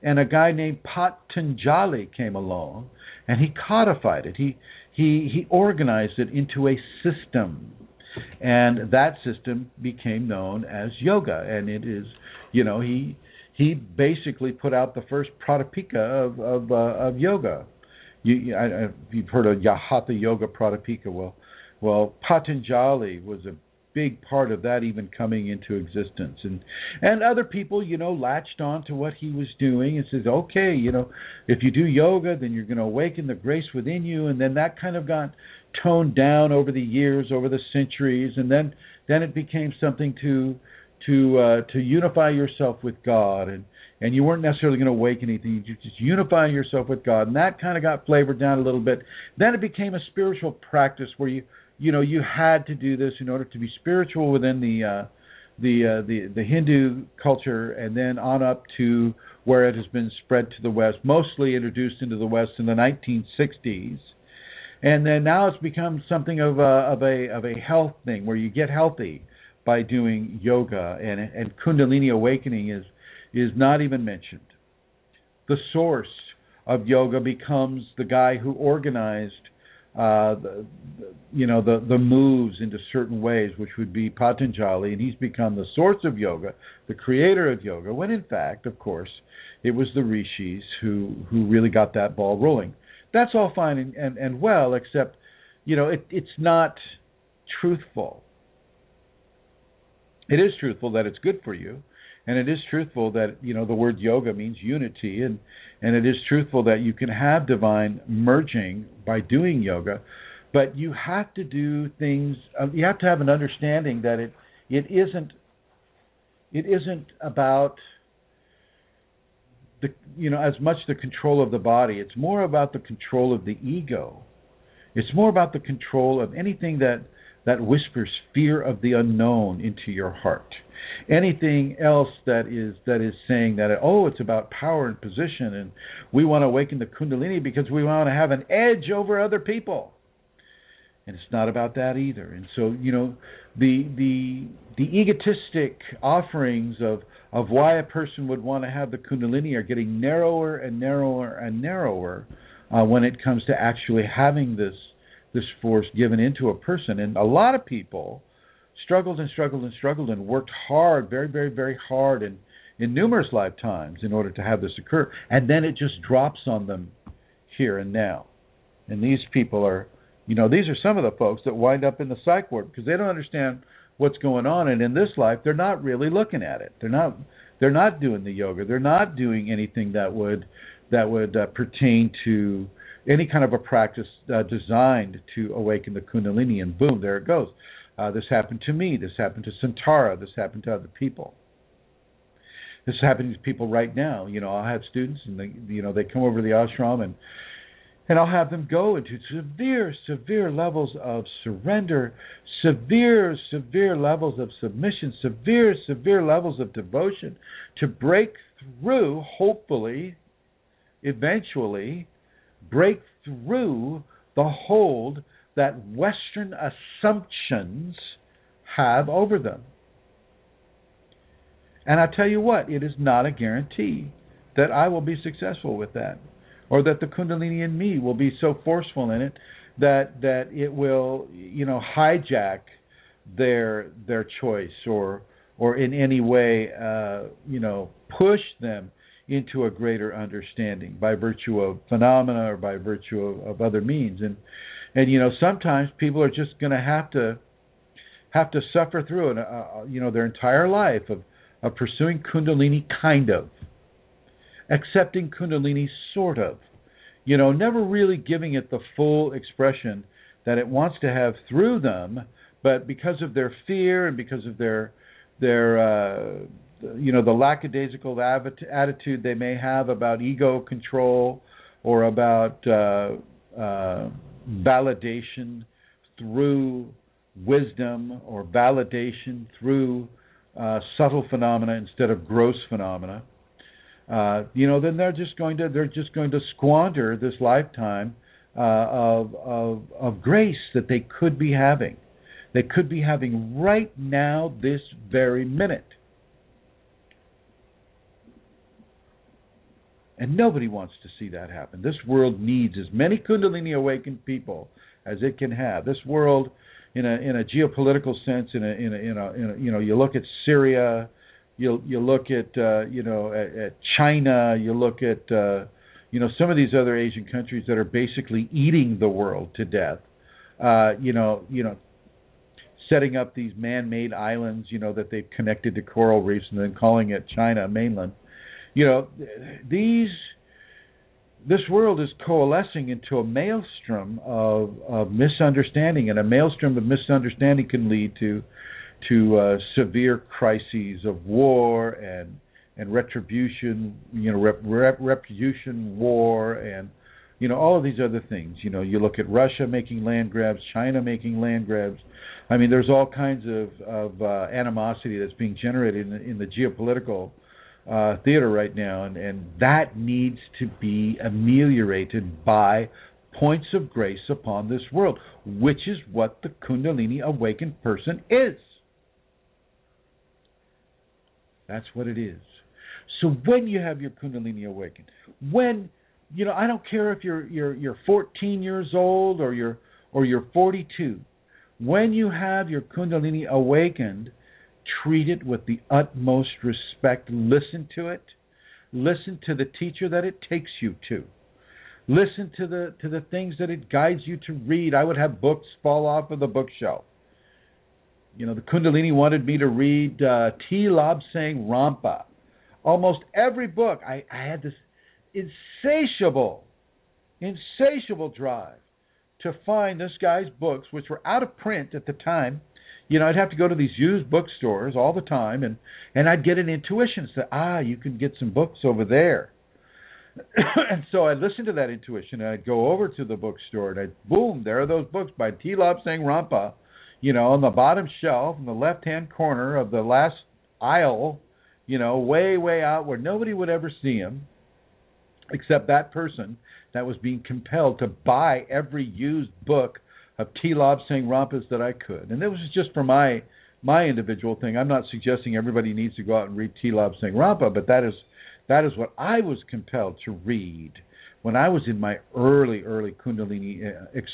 And a guy named Patanjali came along, and he codified it. He organized it into a system, and that system became known as yoga. And it is, he basically put out the first Pratipika of yoga. You've heard of Hatha Yoga Pratipika. Well, Patanjali was a big part of that even coming into existence, and other people latched on to what he was doing and says, okay, if you do yoga, then you're going to awaken the grace within you. And then that kind of got toned down over the years, over the centuries, and then it became something to unify yourself with God, and you weren't necessarily going to awaken anything, you just unify yourself with God, and that kind of got flavored down a little bit. Then it became a spiritual practice where you had to do this in order to be spiritual within the Hindu culture, and then on up to where it has been spread to the West, mostly introduced into the West in the 1960s, and then now it's become something of a health thing where you get healthy by doing yoga, and Kundalini awakening is not even mentioned. The source of yoga becomes the guy who organized the moves into certain ways, which would be Patanjali, and he's become the source of yoga, the creator of yoga, when in fact, of course, it was the rishis who really got that ball rolling. That's all fine and well, except, it's not truthful. It is truthful that it's good for you, and it is truthful that, the word yoga means unity, and it is truthful that you can have divine merging by doing yoga, but you have to do things, you have to have an understanding that it isn't about as much the control of the body. It's more about the control of the ego. It's more about the control of anything that whispers fear of the unknown into your heart. Anything else that is saying that, it's about power and position, and we want to awaken the Kundalini because we want to have an edge over other people. And it's not about that either. And so, the egotistic offerings of why a person would want to have the Kundalini are getting narrower and narrower and narrower when it comes to actually having this force given into a person. And a lot of people struggled and worked hard, very, very, very hard in numerous lifetimes in order to have this occur. And then it just drops on them here and now. And these people are, these are some of the folks that wind up in the psych ward because they don't understand what's going on. And in this life, they're not really looking at it. They're not doing the yoga. They're not doing anything that would pertain to any kind of a practice designed to awaken the Kundalini, and boom, there it goes. This happened to me. This happened to Santara. This happened to other people. This is happening to people right now. I'll have students, and they come over to the ashram, and I'll have them go into severe levels of surrender, severe levels of submission, severe levels of devotion to break through, hopefully, eventually, break through the hold that Western assumptions have over them. And I tell you what, it is not a guarantee that I will be successful with that, or that the Kundalini in me will be so forceful in it that it will, hijack their choice or in any way push them into a greater understanding by virtue of phenomena or by virtue of other means. And sometimes people are just going to have to suffer through it, their entire life of pursuing Kundalini, kind of accepting Kundalini, sort of, never really giving it the full expression that it wants to have through them, but because of their fear and because of their the lackadaisical attitude they may have about ego control or about validation through wisdom or validation through subtle phenomena instead of gross phenomena, then they're just going to squander this lifetime of grace that they could be having. They could be having right now, this very minute. And nobody wants to see that happen. This world needs as many Kundalini awakened people as it can have. This world, in a geopolitical sense, you look at Syria, you look at at China, you look at some of these other Asian countries that are basically eating the world to death. Setting up these man-made islands, that they've connected to coral reefs and then calling it China mainland. This world is coalescing into a maelstrom of misunderstanding, and a maelstrom of misunderstanding can lead to severe crises of war and retribution, retribution, war, and all of these other things. You look at Russia making land grabs, China making land grabs. I mean, there's all kinds of animosity that's being generated in the geopolitical theater right now, and that needs to be ameliorated by points of grace upon this world, which is what the Kundalini awakened person is. That's what it is. So when you have your Kundalini awakened, I don't care if you're 14 years old or you're 42. When you have your Kundalini awakened, treat it with the utmost respect. Listen to it. Listen to the teacher that it takes you to. Listen to the things that it guides you to read. I would have books fall off of the bookshelf. The Kundalini wanted me to read T. Lobsang Rampa. Almost every book, I had this insatiable drive to find this guy's books, which were out of print at the time. I'd have to go to these used bookstores all the time, and I'd get an intuition that, you can get some books over there. And so I'd listen to that intuition, and I'd go over to the bookstore, and boom, there are those books by T. Lobsang Rampa, on the bottom shelf in the left-hand corner of the last aisle, way, way out where nobody would ever see them, except that person that was being compelled to buy every used book of T. Lobsang Rampa's that I could. And it was just for my individual thing. I'm not suggesting everybody needs to go out and read T. Lobsang Rampa, but that is what I was compelled to read when I was in my early Kundalini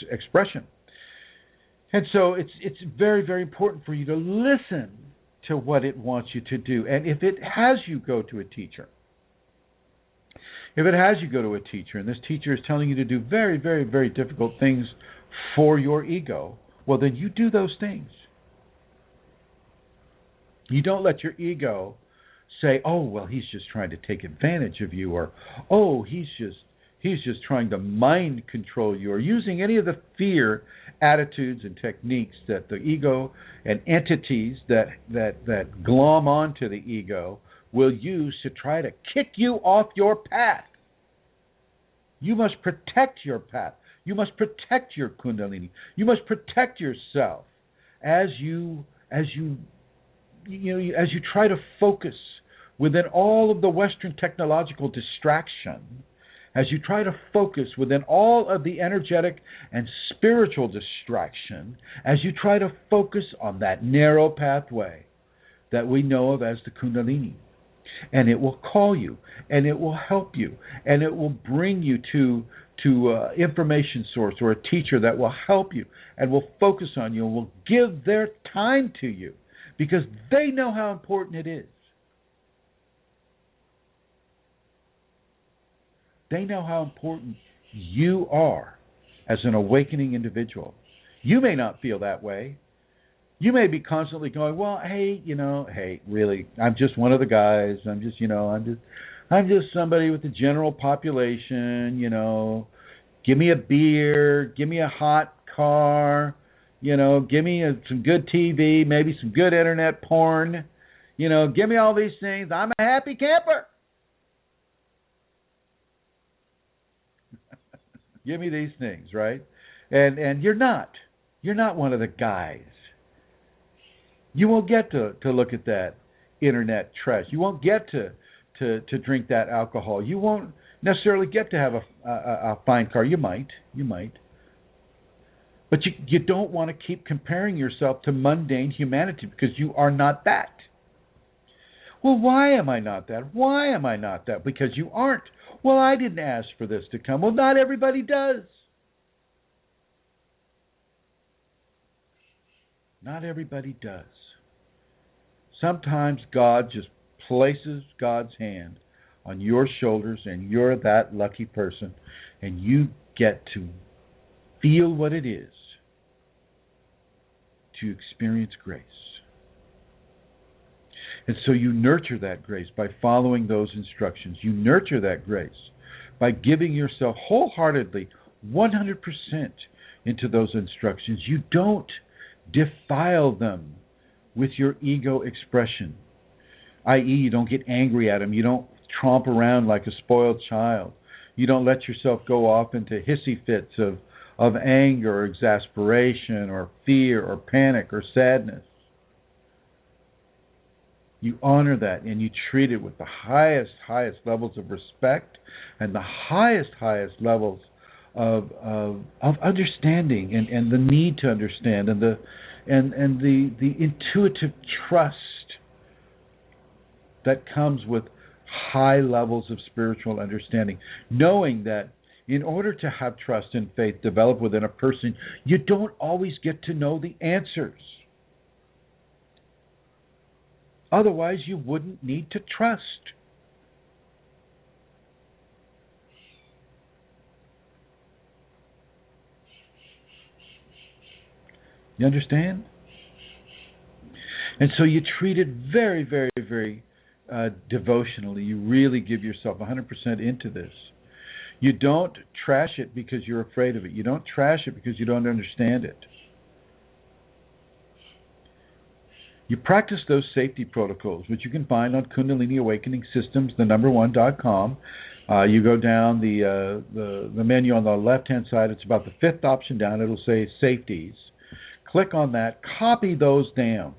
expression. And so it's very, very important for you to listen to what it wants you to do. And if it has you go to a teacher, and this teacher is telling you to do very, very, very difficult things for your ego, well, then you do those things. You don't let your ego say, oh, well, he's just trying to take advantage of you, or, oh, he's just trying to mind control you, or using any of the fear attitudes and techniques that the ego and entities that glom onto the ego will use to try to kick you off your path. You must protect your path. You must protect your Kundalini. You must protect yourself as you try to focus within all of the Western technological distraction, as you try to focus within all of the energetic and spiritual distraction, as you try to focus on that narrow pathway that we know of as the Kundalini. And it will call you, and it will help you, and it will bring you to information source or a teacher that will help you and will focus on you and will give their time to you because they know how important it is. They know how important you are as an awakening individual. You may not feel that way. You may be constantly going, well, hey, really, I'm just one of the guys. I'm just somebody with the general population, Give me a beer, give me a hot car, give me some good TV, maybe some good internet porn, give me all these things. I'm a happy camper. Give me these things, right? And you're not one of the guys. You won't get to look at that internet trash. You won't get to drink that alcohol. You won't necessarily get to have a fine car. You might. But you don't want to keep comparing yourself to mundane humanity because you are not that. Well, why am I not that? Why am I not that? Because you aren't. Well, I didn't ask for this to come. Well, not everybody does. Not everybody does. Sometimes God just places God's hand on your shoulders and you're that lucky person and you get to feel what it is to experience grace. And so you nurture that grace by following those instructions. You nurture that grace by giving yourself wholeheartedly 100% into those instructions. You don't defile them with your ego expression, i.e., you don't get angry at them. You don't tromp around like a spoiled child. You don't let yourself go off into hissy fits of anger or exasperation or fear or panic or sadness. You honor that and you treat it with the highest levels of respect and the highest levels of understanding and the need to understand and the intuitive trust that comes with high levels of spiritual understanding, knowing that in order to have trust and faith develop within a person, you don't always get to know the answers. Otherwise, you wouldn't need to trust. You understand? And so you treat it very, very, very devotionally. You really give yourself 100% into this. You don't trash it because you're afraid of it. You don't trash it because you don't understand it. You practice those safety protocols, which you can find on Kundalini Awakening Systems, #1.com. You go down the menu on the left-hand side. It's about the fifth option down. It'll say safeties. Click on that. Copy those down.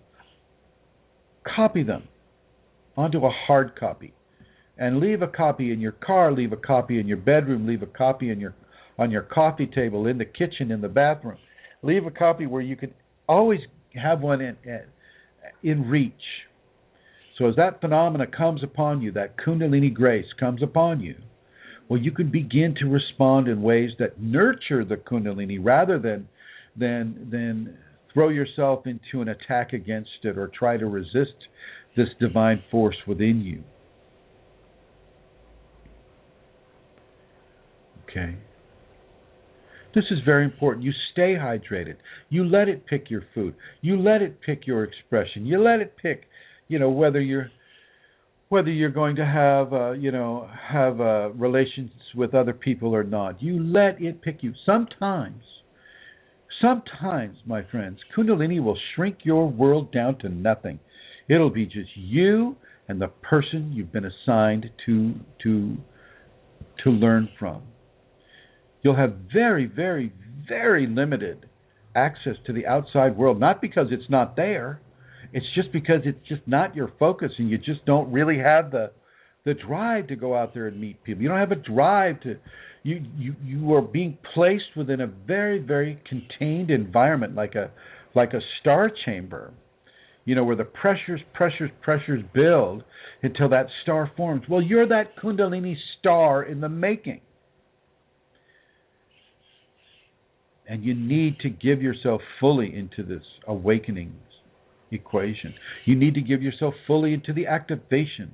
Copy them onto a hard copy. And leave a copy in your car, leave a copy in your bedroom, leave a copy on your coffee table, in the kitchen, in the bathroom. Leave a copy where you can always have one in reach. So as that phenomena comes upon you, that Kundalini grace comes upon you, well, you can begin to respond in ways that nurture the Kundalini rather than throw yourself into an attack against it or try to resist this divine force within you. Okay. This is very important. You stay hydrated. You let it pick your food. You let it pick your expression. You let it pick, whether you're going to have relations with other people or not. You let it pick you. Sometimes, my friends, Kundalini will shrink your world down to nothing. It'll be just you and the person you've been assigned to learn from. You'll have very, very, very limited access to the outside world, not because it's not there. It's just because it's just not your focus and you just don't really have the drive to go out there and meet people. You don't have a drive to... You are being placed within a very, very contained environment, like a star chamber, where the pressures build until that star forms. Well, you're that Kundalini star in the making. And you need to give yourself fully into this awakening equation. You need to give yourself fully into the activation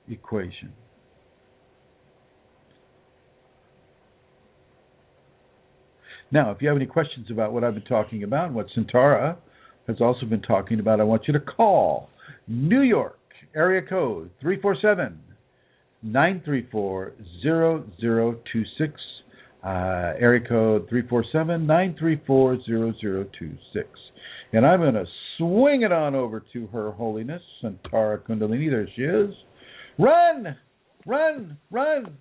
equation. Now, if you have any questions about what I've been talking about and what Santara has also been talking about, I want you to call New York, area code 347-934-0026. Area code 347-934-0026. And I'm going to swing it on over to Her Holiness, Santara Kundalini. There she is. Run! Run! Run!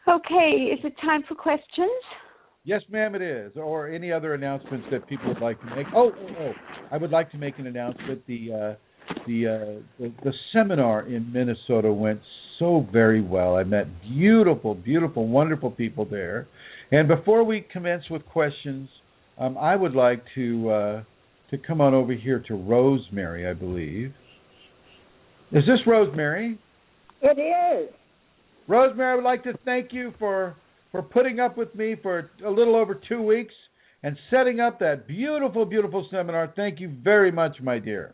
Okay, is it time for questions? Yes, ma'am, it is. Or any other announcements that people would like to make. Oh, I would like to make an announcement. The seminar in Minnesota went so very well. I met beautiful, beautiful, wonderful people there. And before we commence with questions, I would like to come on over here to Rosemary, I believe. Is this Rosemary? It is. Rosemary, I would like to thank you for putting up with me for a little over 2 weeks and setting up that beautiful, beautiful seminar. Thank you very much, my dear.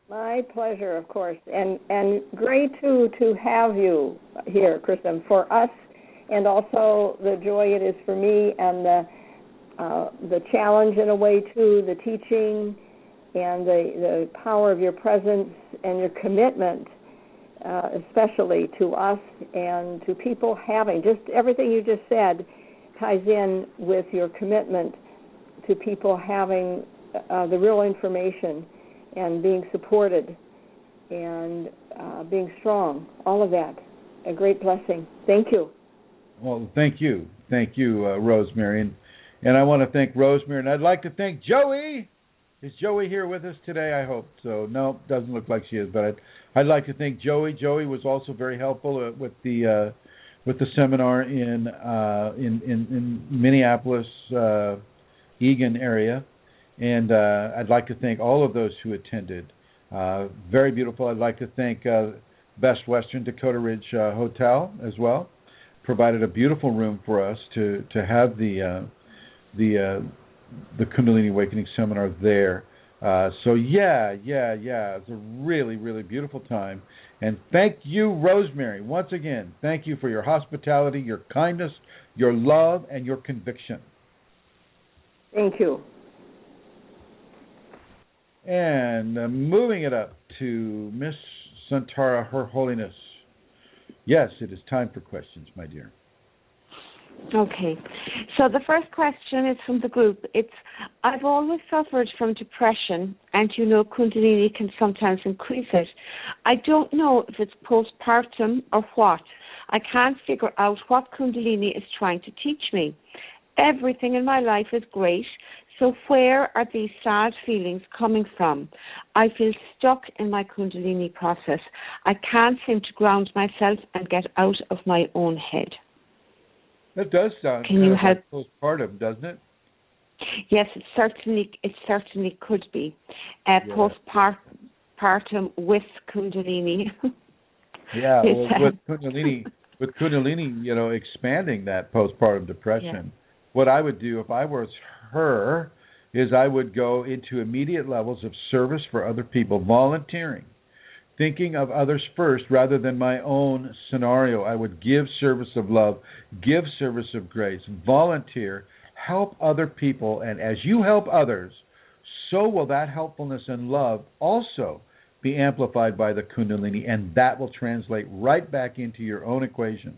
My pleasure, of course, and great to have you here, Chrism, for us, and also the joy it is for me, and the challenge in a way too, the teaching, and the power of your presence and your commitment, especially to us and to people having just everything you just said ties in with your commitment to people having the real information and being supported and being strong, all of that. A great blessing. Thank you. Well, thank you. Thank you, Rosemary. And I want to thank Rosemary, and I'd like to thank Joey. Is Joey here with us today? I hope so. No, doesn't look like she is, but I'd like to thank Joey. Joey was also very helpful with the seminar in Minneapolis, Eagan area. And I'd like to thank all of those who attended. Very beautiful. I'd like to thank Best Western Dakota Ridge Hotel as well. Provided a beautiful room for us to have the Kundalini Awakening Seminar there. So yeah. It's a really, really beautiful time. And thank you, Rosemary, once again. Thank you for your hospitality, your kindness, your love, and your conviction. Thank you. And moving it up to Miss Santara, Her Holiness. Yes, it is time for questions, my dear. Okay. So the first question is from the group. I've always suffered from depression, and Kundalini can sometimes increase it. I don't know if it's postpartum or what. I can't figure out what Kundalini is trying to teach me. Everything in my life is great, so where are these sad feelings coming from? I feel stuck in my Kundalini process. I can't seem to ground myself and get out of my own head. That does sound Can you help? like postpartum, doesn't it? Yes, it certainly could be. Postpartum with Kundalini. Yeah, well, with Kunalini, expanding that postpartum depression. Yeah. What I would do if I was her is I would go into immediate levels of service for other people, volunteering, thinking of others first rather than my own scenario. I would give service of love, give service of grace, volunteer, help other people, and as you help others, so will that helpfulness and love also be amplified by the Kundalini, and that will translate right back into your own equation.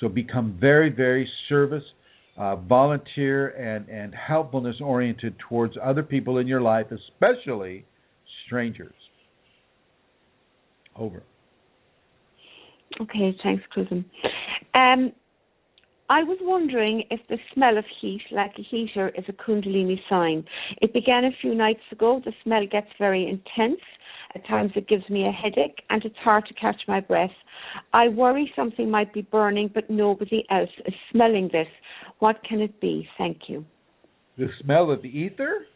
So become very, very service, volunteer, and helpfulness oriented towards other people in your life, especially strangers. Over. Okay, thanks, Chrism. I was wondering if the smell of heat, like a heater, is a Kundalini sign. It began a few nights ago. The smell gets very intense. At times it gives me a headache, and it's hard to catch my breath. I worry something might be burning, but nobody else is smelling this. What can it be? Thank you. The smell of the ether?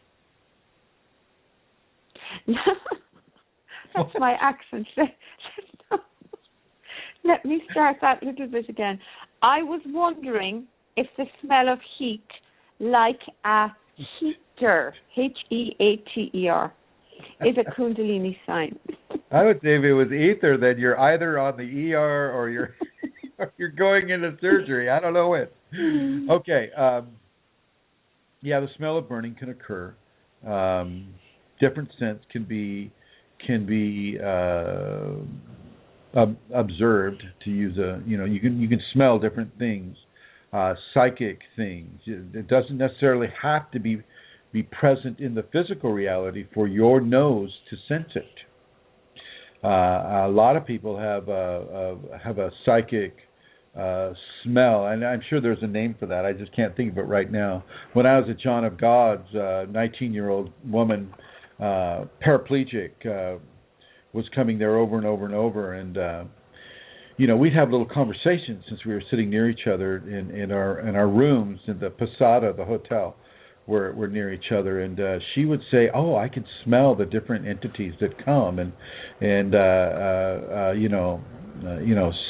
That's my accent. Let me start that little bit again. I was wondering if the smell of heat, like a heater, Heater, is a Kundalini sign. I would say if it was ether, then you're either on the ER or you're or you're going into surgery. I don't know which. Okay. Yeah, the smell of burning can occur. Different scents can be observed. To use you can smell different things, psychic things. It doesn't necessarily have to be present in the physical reality for your nose to sense it. A lot of people have a psychic smell, and I'm sure there's a name for that. I just can't think of it right now. When I was at John of God's, 19-year-old woman, paraplegic, was coming there over and over and over, and we'd have little conversations since we were sitting near each other in our rooms in the Posada, the hotel. We're near each other, and she would say, "Oh, I can smell the different entities that come," and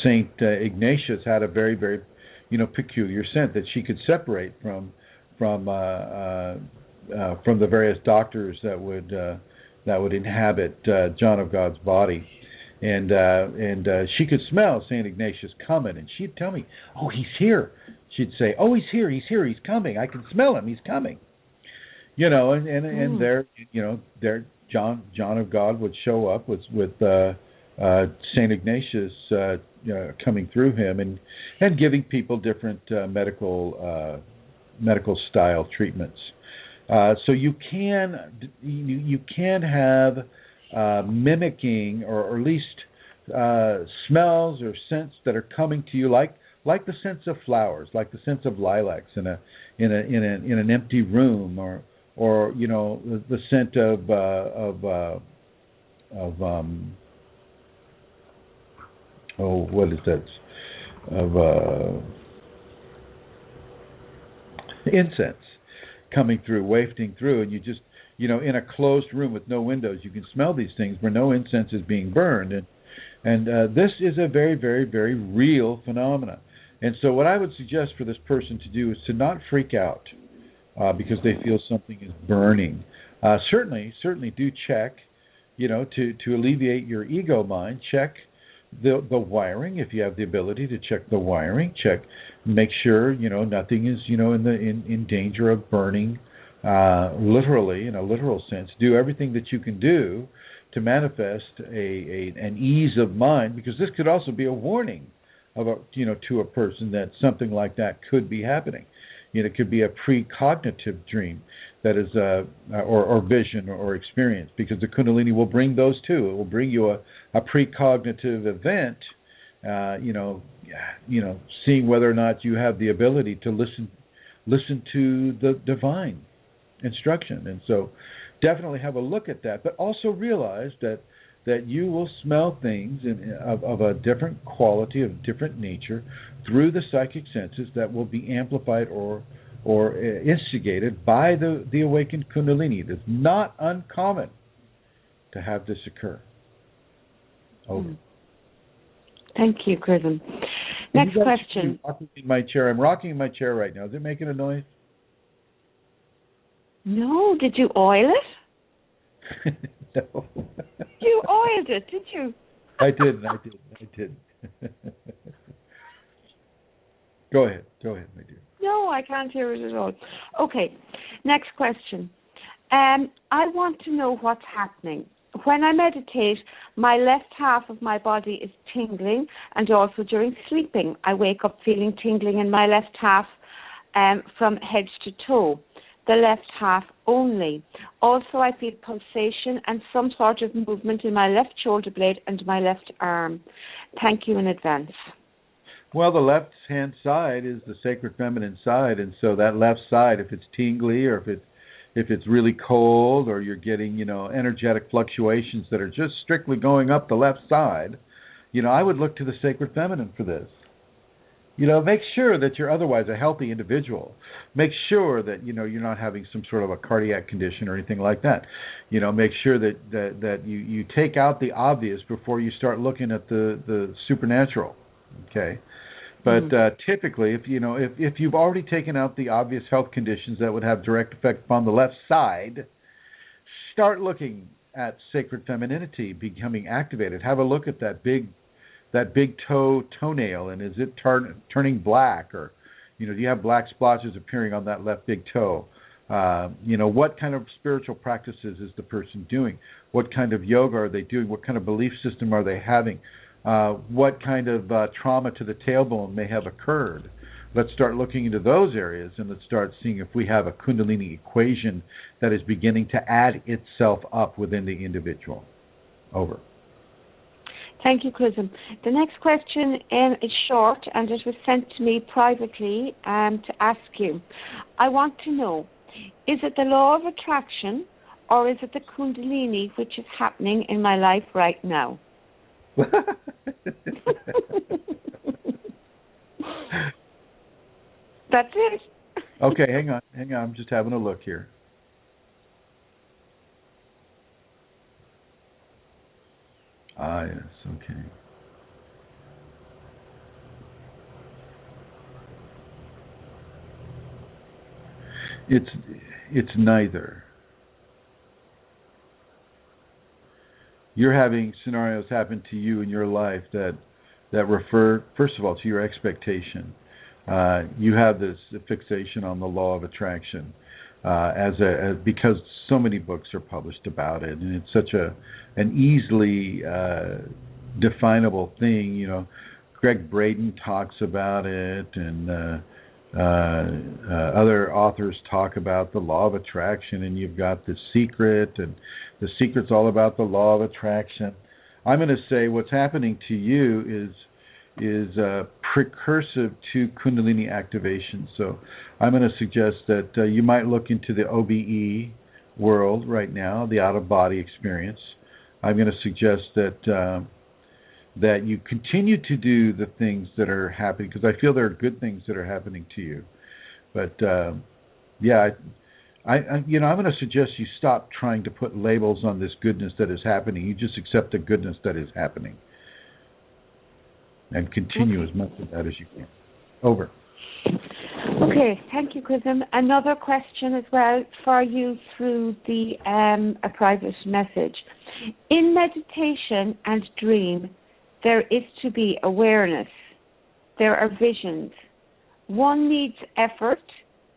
Saint Ignatius had a very, very, peculiar scent that she could separate from the various doctors that would inhabit John of God's body, and she could smell Saint Ignatius coming, and she'd tell me, "Oh, he's here." She'd say, "Oh, he's here, he's coming. I can smell him, he's coming." And there John of God would show up with Saint Ignatius coming through him and giving people different medical style treatments. So you can have mimicking or at least smells or scents that are coming to you like the scents of flowers, like the scents of lilacs in an empty room, or the scent of what is that? Of incense coming through, wafting through, and you just, in a closed room with no windows, you can smell these things where no incense is being burned, and this is a very, very, very real phenomenon. And so what I would suggest for this person to do is to not freak out because they feel something is burning. Certainly do check, to alleviate your ego mind, check the wiring. If you have the ability to check the wiring, make sure, nothing is, in danger of burning, literally, in a literal sense. Do everything that you can do to manifest an ease of mind, because this could also be a warning to a person that something like that could be happening. It could be a precognitive dream that is, or vision or experience, because the Kundalini will bring those too. It will bring you a precognitive event, seeing whether or not you have the ability to listen to the divine instruction. And so definitely have a look at that, but also realize that you will smell things of a different quality, of different nature, through the psychic senses that will be amplified or instigated by the awakened Kundalini. It is not uncommon to have this occur. Over. Thank you, Chrism. Next question. I'm rocking my chair right now. Is it making a noise? No. Did you oil it? No. You oiled it, did you? I did. Go ahead, my dear. No, I can't hear it at all. Okay, next question. I want to know what's happening. When I meditate, my left half of my body is tingling, and also during sleeping, I wake up feeling tingling in my left half from head to toe. The left half only. Also, I feel pulsation and some sort of movement in my left shoulder blade and my left arm. Thank you in advance. Well, the left-hand side is the sacred feminine side, and so that left side, if it's tingly or if it's really cold, or you're getting, energetic fluctuations that are just strictly going up the left side, I would look to the sacred feminine for this. Make sure that you're otherwise a healthy individual. Make sure that you're not having some sort of a cardiac condition or anything like that. Make sure that you take out the obvious before you start looking at the supernatural. Okay. But typically, if you've already taken out the obvious health conditions that would have direct effect upon the left side, start looking at sacred femininity becoming activated. Have a look at that big toenail, and is it turning black, or do you have black splotches appearing on that left big toe? What kind of spiritual practices is the person doing? What kind of yoga are they doing? What kind of belief system are they having? What kind of trauma to the tailbone may have occurred? Let's start looking into those areas, and let's start seeing if we have a Kundalini equation that is beginning to add itself up within the individual. Over. Thank you, Chrism. The next question is short, and it was sent to me privately to ask you. I want to know, is it the law of attraction, or is it the Kundalini which is happening in my life right now? That's it. Okay, hang on. I'm just having a look here. Ah, yes, okay. It's neither. You're having scenarios happen to you in your life that refer, first of all, to your expectation. You have this fixation on the law of attraction because so many books are published about it, and it's such an easily definable thing. Greg Braden talks about it, and other authors talk about the law of attraction, and you've got The Secret, and The Secret's all about the law of attraction. I'm going to say what's happening to you is precursive to Kundalini activation. So I'm going to suggest that you might look into the OBE world right now, the out-of-body experience. I'm going to suggest that you continue to do the things that are happening, because I feel there are good things that are happening to you. But I'm going to suggest you stop trying to put labels on this goodness that is happening. You just accept the goodness that is happening, and continue as much of that as you can. Over. Okay, thank you, Chrism. Another question as well for you through the a private message. In meditation and dream, there is to be awareness. There are visions. One needs effort,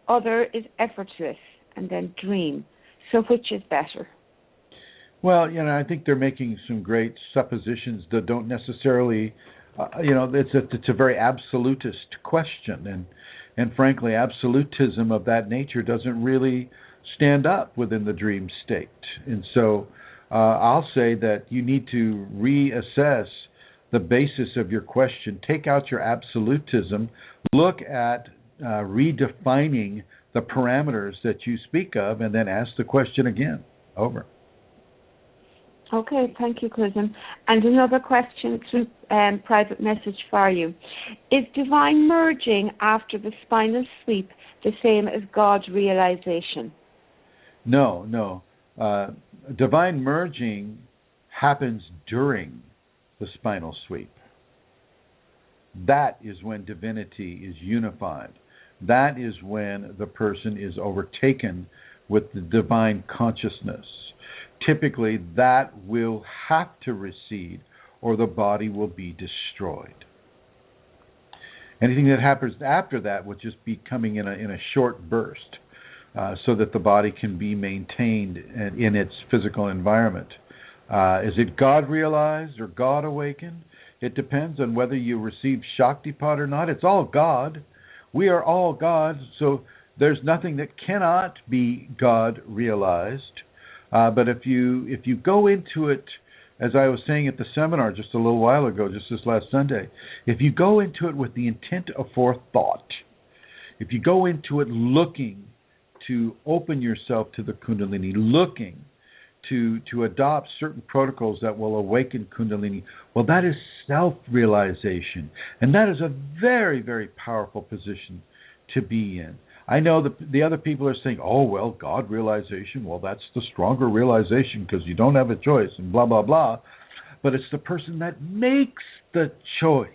other is effortless, and then dream. So which is better? Well, I think they're making some great suppositions that don't necessarily, it's a very absolutist question, and frankly, absolutism of that nature doesn't really stand up within the dream state. And so I'll say that you need to reassess the basis of your question. Take out your absolutism. Look at redefining the parameters that you speak of, and then ask the question again. Over. Okay, thank you, Chrism. And another question through private message for you. Is divine merging after the spinal sweep the same as God realization? No. Divine merging happens during the spinal sweep. That is when divinity is unified. That is when the person is overtaken with the divine consciousness. Typically, that will have to recede, or the body will be destroyed. Anything that happens after that will just be coming in a short burst, so that the body can be maintained in its physical environment. Is it God realized or God awakened? It depends on whether you receive Shaktipat or not. It's all God. We are all God, so there's nothing that cannot be God realized. But if you go into it, as I was saying at the seminar just a little while ago, just this last Sunday, if you go into it with the intent of forethought, if you go into it looking to open yourself to the Kundalini, looking to adopt certain protocols that will awaken Kundalini. Well, that is self-realization, and that is a very, very powerful position to be in. I know that the other people are saying, oh, well, God realization, well, that's the stronger realization because you don't have a choice and blah, blah, blah. But it's the person that makes the choice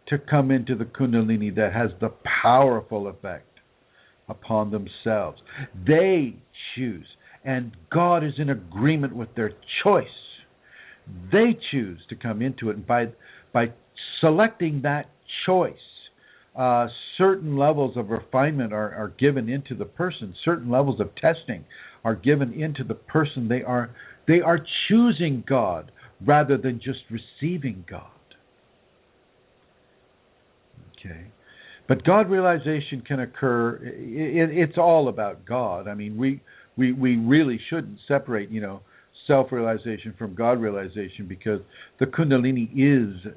to come into the Kundalini that has the powerful effect upon themselves. They choose, and God is in agreement with their choice. They choose to come into it, and by selecting that choice, certain levels of refinement are given into the person. Certain levels of testing are given into the person. They are choosing God rather than just receiving God. Okay, but God realization can occur. It's all about God. I mean, we really shouldn't separate, self-realization from God realization, because the Kundalini is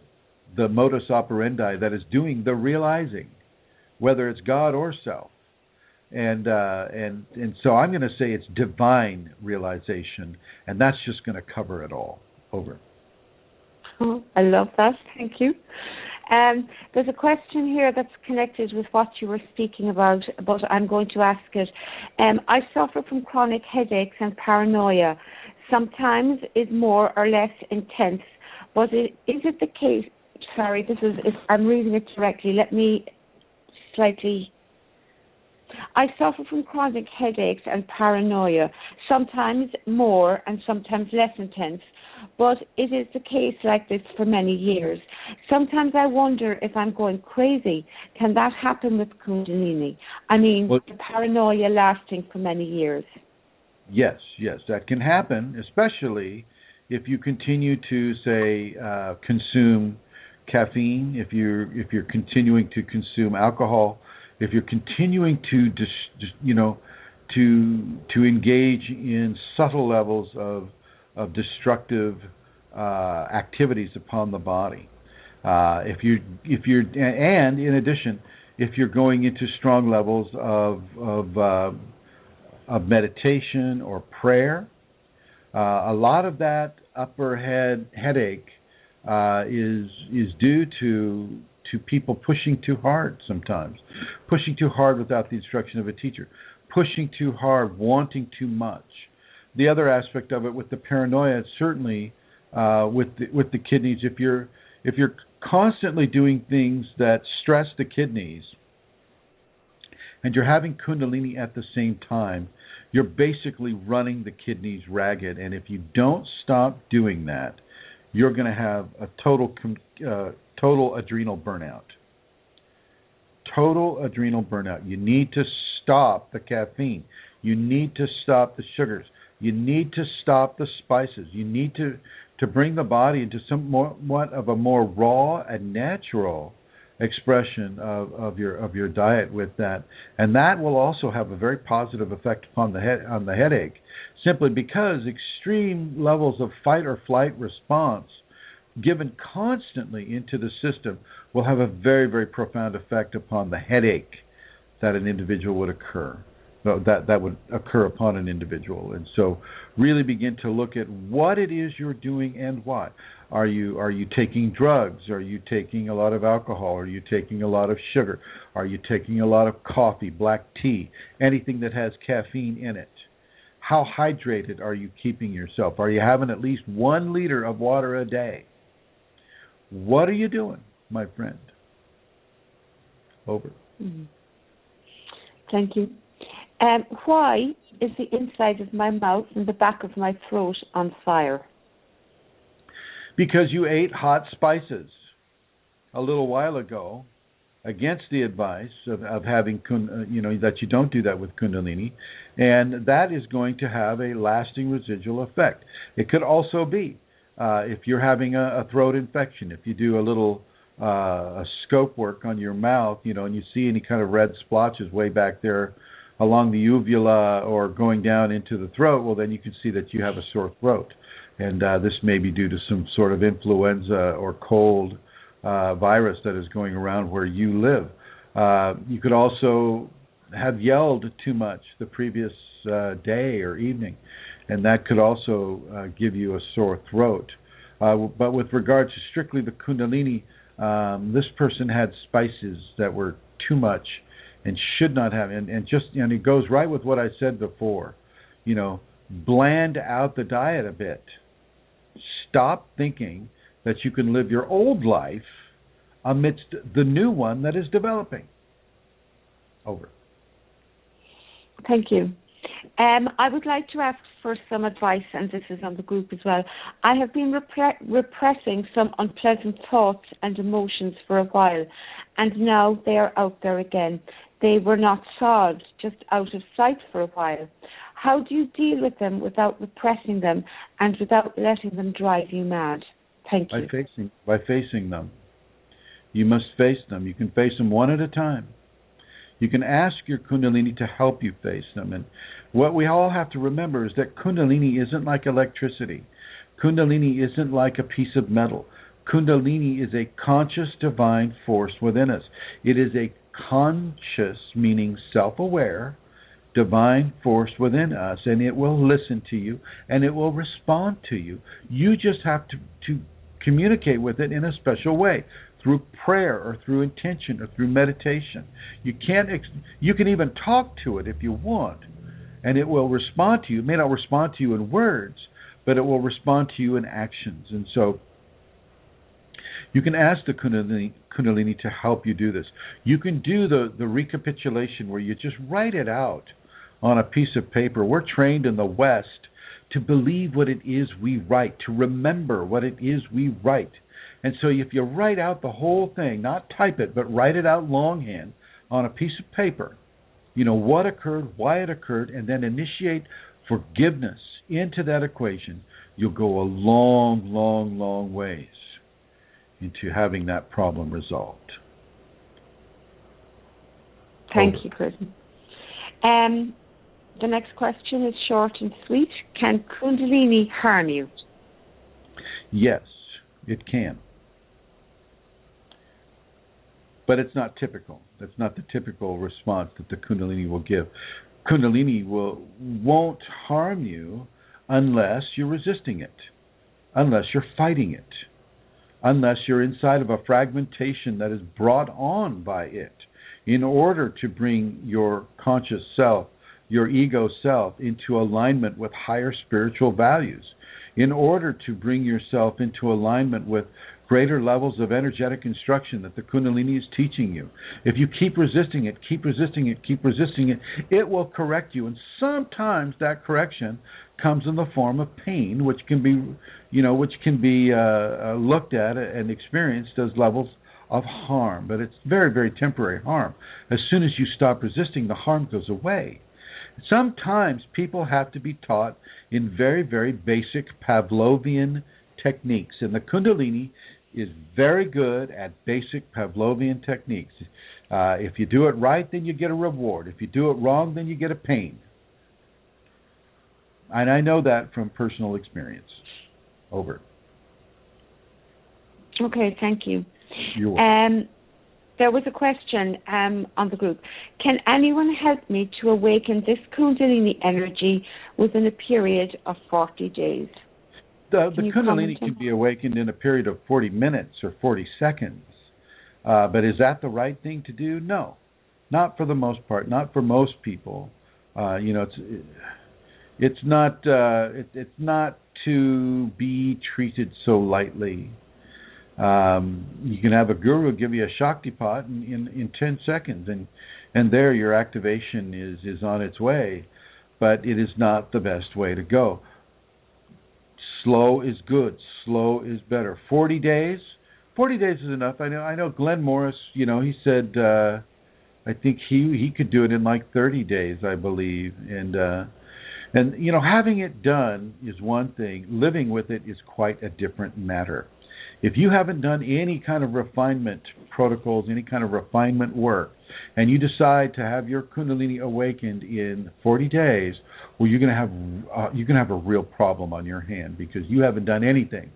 the modus operandi that is doing the realizing, whether it's God or self. And so I'm going to say it's divine realization, and that's just going to cover it all. Over. Oh, I love that. Thank you. There's a question here that's connected with what you were speaking about, but I'm going to ask it. I suffer from chronic headaches and paranoia. Sometimes it's more or less intense, but is it the case? Sorry, I'm reading it directly. Let me slightly. I suffer from chronic headaches and paranoia, sometimes more and sometimes less intense, but it is the case like this for many years. Sometimes I wonder if I'm going crazy. Can that happen with Kundalini? I mean, the paranoia lasting for many years. Yes, that can happen, especially if you continue to, say, consume caffeine, if you're continuing to consume alcohol, if you're continuing to to engage in subtle levels of destructive activities upon the body, if you're and in addition, if you're going into strong levels of meditation or prayer, a lot of that upper headache is due to people pushing too hard sometimes, pushing too hard without the instruction of a teacher, pushing too hard, wanting too much. The other aspect of it with the paranoia, certainly with the kidneys, if you're constantly doing things that stress the kidneys and you're having Kundalini at the same time, you're basically running the kidneys ragged. And if you don't stop doing that, you're going to have a total adrenal burnout. Total adrenal burnout. You need to stop the caffeine. You need to stop the sugars. You need to stop the spices. You need to bring the body into somewhat of a more raw and natural expression of your diet with that, and that will also have a very positive effect upon the headache, simply because extreme levels of fight or flight response given constantly into the system will have a very, very profound effect upon the headache that an individual would occur upon an individual. And so really begin to look at what it is you're doing and why. Are you taking drugs? Are you taking a lot of alcohol? Are you taking a lot of sugar? Are you taking a lot of coffee, black tea, anything that has caffeine in it? How hydrated are you keeping yourself? Are you having at least 1 liter of water a day? What are you doing, my friend? Over. Mm-hmm. Thank you. Why is the inside of my mouth and the back of my throat on fire? Because you ate hot spices a little while ago, against the advice of having, that you don't do that with Kundalini, and that is going to have a lasting residual effect. It could also be if you're having a throat infection, if you do a little scope work on your mouth, and you see any kind of red splotches way back there along the uvula or going down into the throat, well, then you can see that you have a sore throat. And this may be due to some sort of influenza or cold virus that is going around where you live. You could also have yelled too much the previous day or evening. and that could also give you a sore throat. But with regard to strictly the Kundalini, this person had spices that were too much and should not have, and it goes right with what I said before. Bland out the diet a bit. Stop thinking that you can live your old life amidst the new one that is developing. Over. Thank you. I would like to ask for some advice, and this is on the group as well. I have been repressing some unpleasant thoughts and emotions for a while, and now they are out there again. They were not solved, just out of sight for a while. How do you deal with them without repressing them and without letting them drive you mad? Thank you. By facing them. You must face them. You can face them one at a time. You can ask your Kundalini to help you face them. And what we all have to remember is that Kundalini isn't like electricity. Kundalini isn't like a piece of metal. Kundalini is a conscious divine force within us. It is a conscious, meaning self-aware, divine force within us, and it will listen to you and it will respond to you. You just have to communicate with it in a special way, through prayer or through intention or through meditation. You can even talk to it if you want, and it will respond to you. It may not respond to you in words, but it will respond to you in actions. And so you can ask the Kundalini to help you do this. You can do the recapitulation where you just write it out on a piece of paper. We're trained in the West to believe what it is we write, to remember what it is we write. And so if you write out the whole thing, not type it, but write it out longhand on a piece of paper, what occurred, why it occurred, and then initiate forgiveness into that equation, you'll go a long, long, long ways into having that problem resolved. Thank you, Chrism. The next question is short and sweet. Can Kundalini harm you? Yes, it can. But it's not typical. That's not the typical response that the Kundalini will give. Kundalini won't harm you unless you're resisting it, unless you're fighting it, unless you're inside of a fragmentation that is brought on by it in order to bring your conscious self, your ego self, into alignment with higher spiritual values, in order to bring yourself into alignment with greater levels of energetic instruction that the Kundalini is teaching you. If you keep resisting it, it will correct you. And sometimes that correction comes in the form of pain, which can be, looked at and experienced as levels of harm. But it's very, very temporary harm. As soon as you stop resisting, the harm goes away. Sometimes people have to be taught in very, very basic Pavlovian techniques, and the Kundalini is very good at basic Pavlovian techniques. If you do it right, then you get a reward. If you do it wrong, then you get a pain. And I know that from personal experience. Over. Okay, thank you. You're welcome. There was a question on the group. Can anyone help me to awaken this Kundalini energy within a period of 40 days? The Kundalini can be awakened in a period of 40 minutes or 40 seconds. But is that the right thing to do? No. Not for the most part. Not for most people. It's not to be treated so lightly. You can have a guru give you a Shaktipat in 10 seconds, and there your activation is on its way, but it is not the best way to go. Slow is good. Slow is better. 40 days is enough. I know Glenn Morris, he said, I think he could do it in like 30 days, I believe. And having it done is one thing. Living with it is quite a different matter. If you haven't done any kind of refinement protocols, any kind of refinement work, and you decide to have your Kundalini awakened in 40 days, well, you're going to have a real problem on your hand because you haven't done anything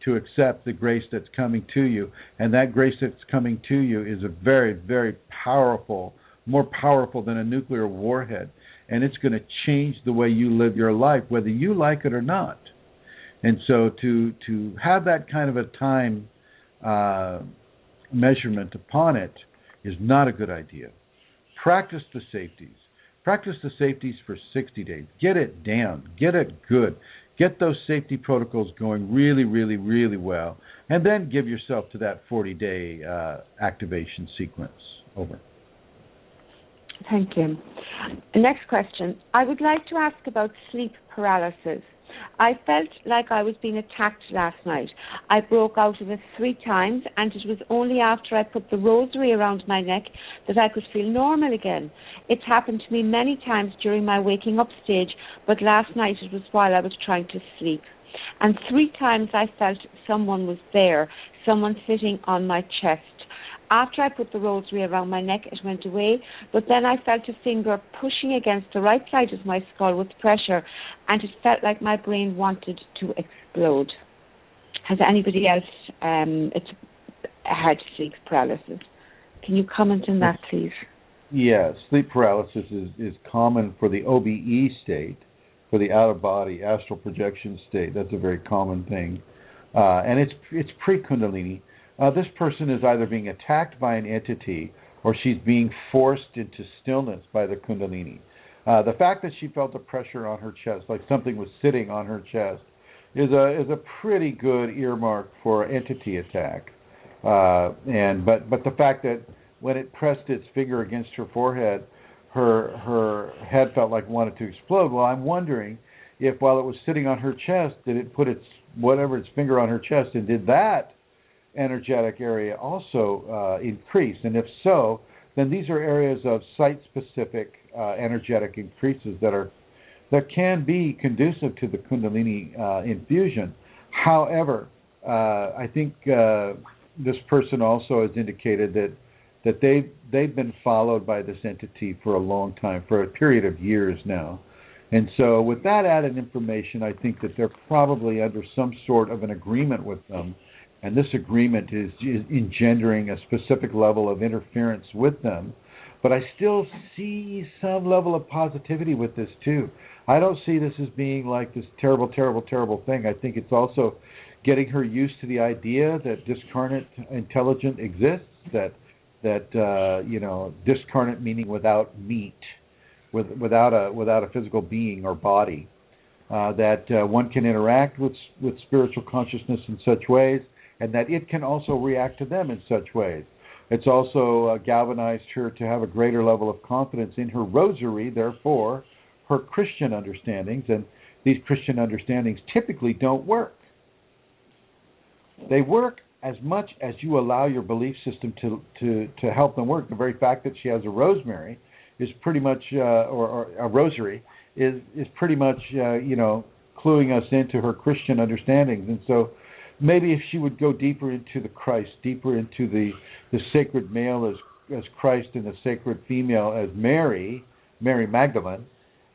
to accept the grace that's coming to you, and that grace that's coming to you is a very, very powerful, more powerful than a nuclear warhead, and it's going to change the way you live your life, whether you like it or not. And so to have that kind of a time measurement upon it is not a good idea. Practice the safeties. Practice the safeties for 60 days. Get it down. Get it good. Get those safety protocols going really, really, really well. And then give yourself to that 40-day activation sequence. Over. Thank you. The next question. I would like to ask about sleep paralysis. I felt like I was being attacked last night. I broke out of it 3 times, and it was only after I put the rosary around my neck that I could feel normal again. It's happened to me many times during my waking up stage, but last night it was while I was trying to sleep. And 3 times I felt someone was there, someone sitting on my chest. After I put the rosary around my neck, it went away, but then I felt a finger pushing against the right side of my skull with pressure, and it felt like my brain wanted to explode. Has anybody else had sleep paralysis? Can you comment on that, please? Yeah, sleep paralysis is common for the OBE state, for the out-of-body astral projection state. That's a very common thing, and it's pre-Kundalini. This person is either being attacked by an entity or she's being forced into stillness by the Kundalini. The fact that she felt the pressure on her chest, like something was sitting on her chest, is a pretty good earmark for entity attack. But the fact that when it pressed its finger against her forehead, her head felt like it wanted to explode. Well, I'm wondering if while it was sitting on her chest, did it put its finger on her chest, and did that energetic area also increase? And if so, then these are areas of site-specific energetic increases that can be conducive to the Kundalini infusion. However, I think this person also has indicated that they've been followed by this entity for a long time, for a period of years now. And so with that added information, I think that they're probably under some sort of an agreement with them. And this agreement is engendering a specific level of interference with them. But I still see some level of positivity with this too. I don't see this as being like this terrible, terrible, terrible thing. I think it's also getting her used to the idea that discarnate intelligence exists, that discarnate meaning without meat, without a physical being or body, that one can interact with spiritual consciousness in such ways, and that it can also react to them in such ways. It's also galvanized her to have a greater level of confidence in her rosary, therefore her Christian understandings, and these Christian understandings typically don't work. They work as much as you allow your belief system to help them work. The very fact that she has a rosemary is pretty much, or a rosary, is pretty much, cluing us into her Christian understandings. And so maybe if she would go deeper into the Christ, deeper into the sacred male as Christ and the sacred female as Mary Magdalene,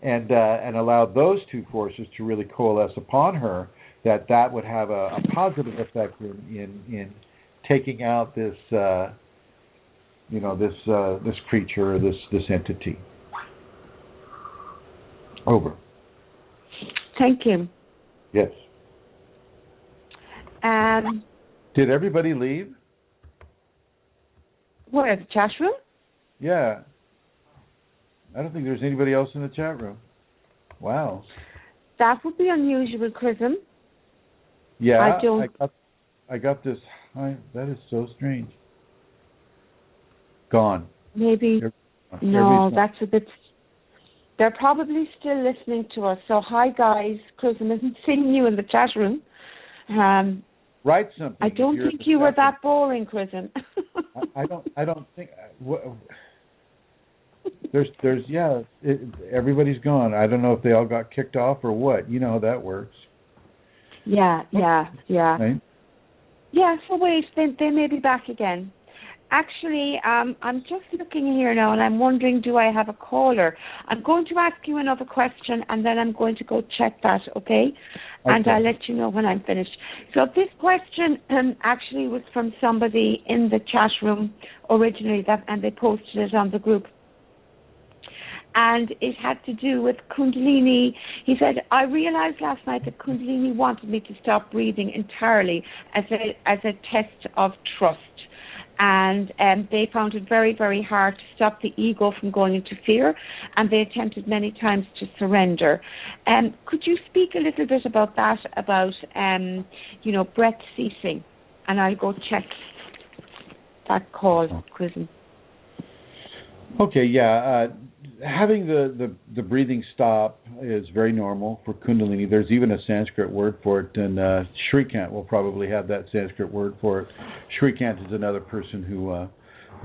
and allow those two forces to really coalesce upon her, that would have a positive effect in taking out this this creature, or this entity. Over. Thank you. Yes. Did everybody leave? Where, the chat room? Yeah. I don't think there's anybody else in the chat room. Wow. That would be unusual, Chrism. Yeah, I got this. That is so strange. Gone. Maybe. No, that's a bit. They're probably still listening to us. So hi guys, Chrism isn't seeing you in the chat room. Write something. I don't think you were that boring, Chrism. I don't think. There's everybody's gone. I don't know if they all got kicked off or what. You know how that works. Yeah. Right? Yeah, so wait, they may be back again. Actually, I'm just looking here now, and I'm wondering, do I have a caller? I'm going to ask you another question, and then I'm going to go check that, okay? And I'll let you know when I'm finished. So this question actually was from somebody in the chat room originally, and they posted it on the group. and it had to do with Kundalini. He said, I realized last night that Kundalini wanted me to stop breathing entirely as a test of trust. And they found it very, very hard to stop the ego from going into fear, and they attempted many times to surrender. Could you speak a little bit about that, about, breath ceasing? And I'll go check that call, Chrism. Okay, yeah. Having the breathing stop is very normal for Kundalini. There's even a Sanskrit word for it, and Shrikant will probably have that Sanskrit word for it. Shrikant is another person who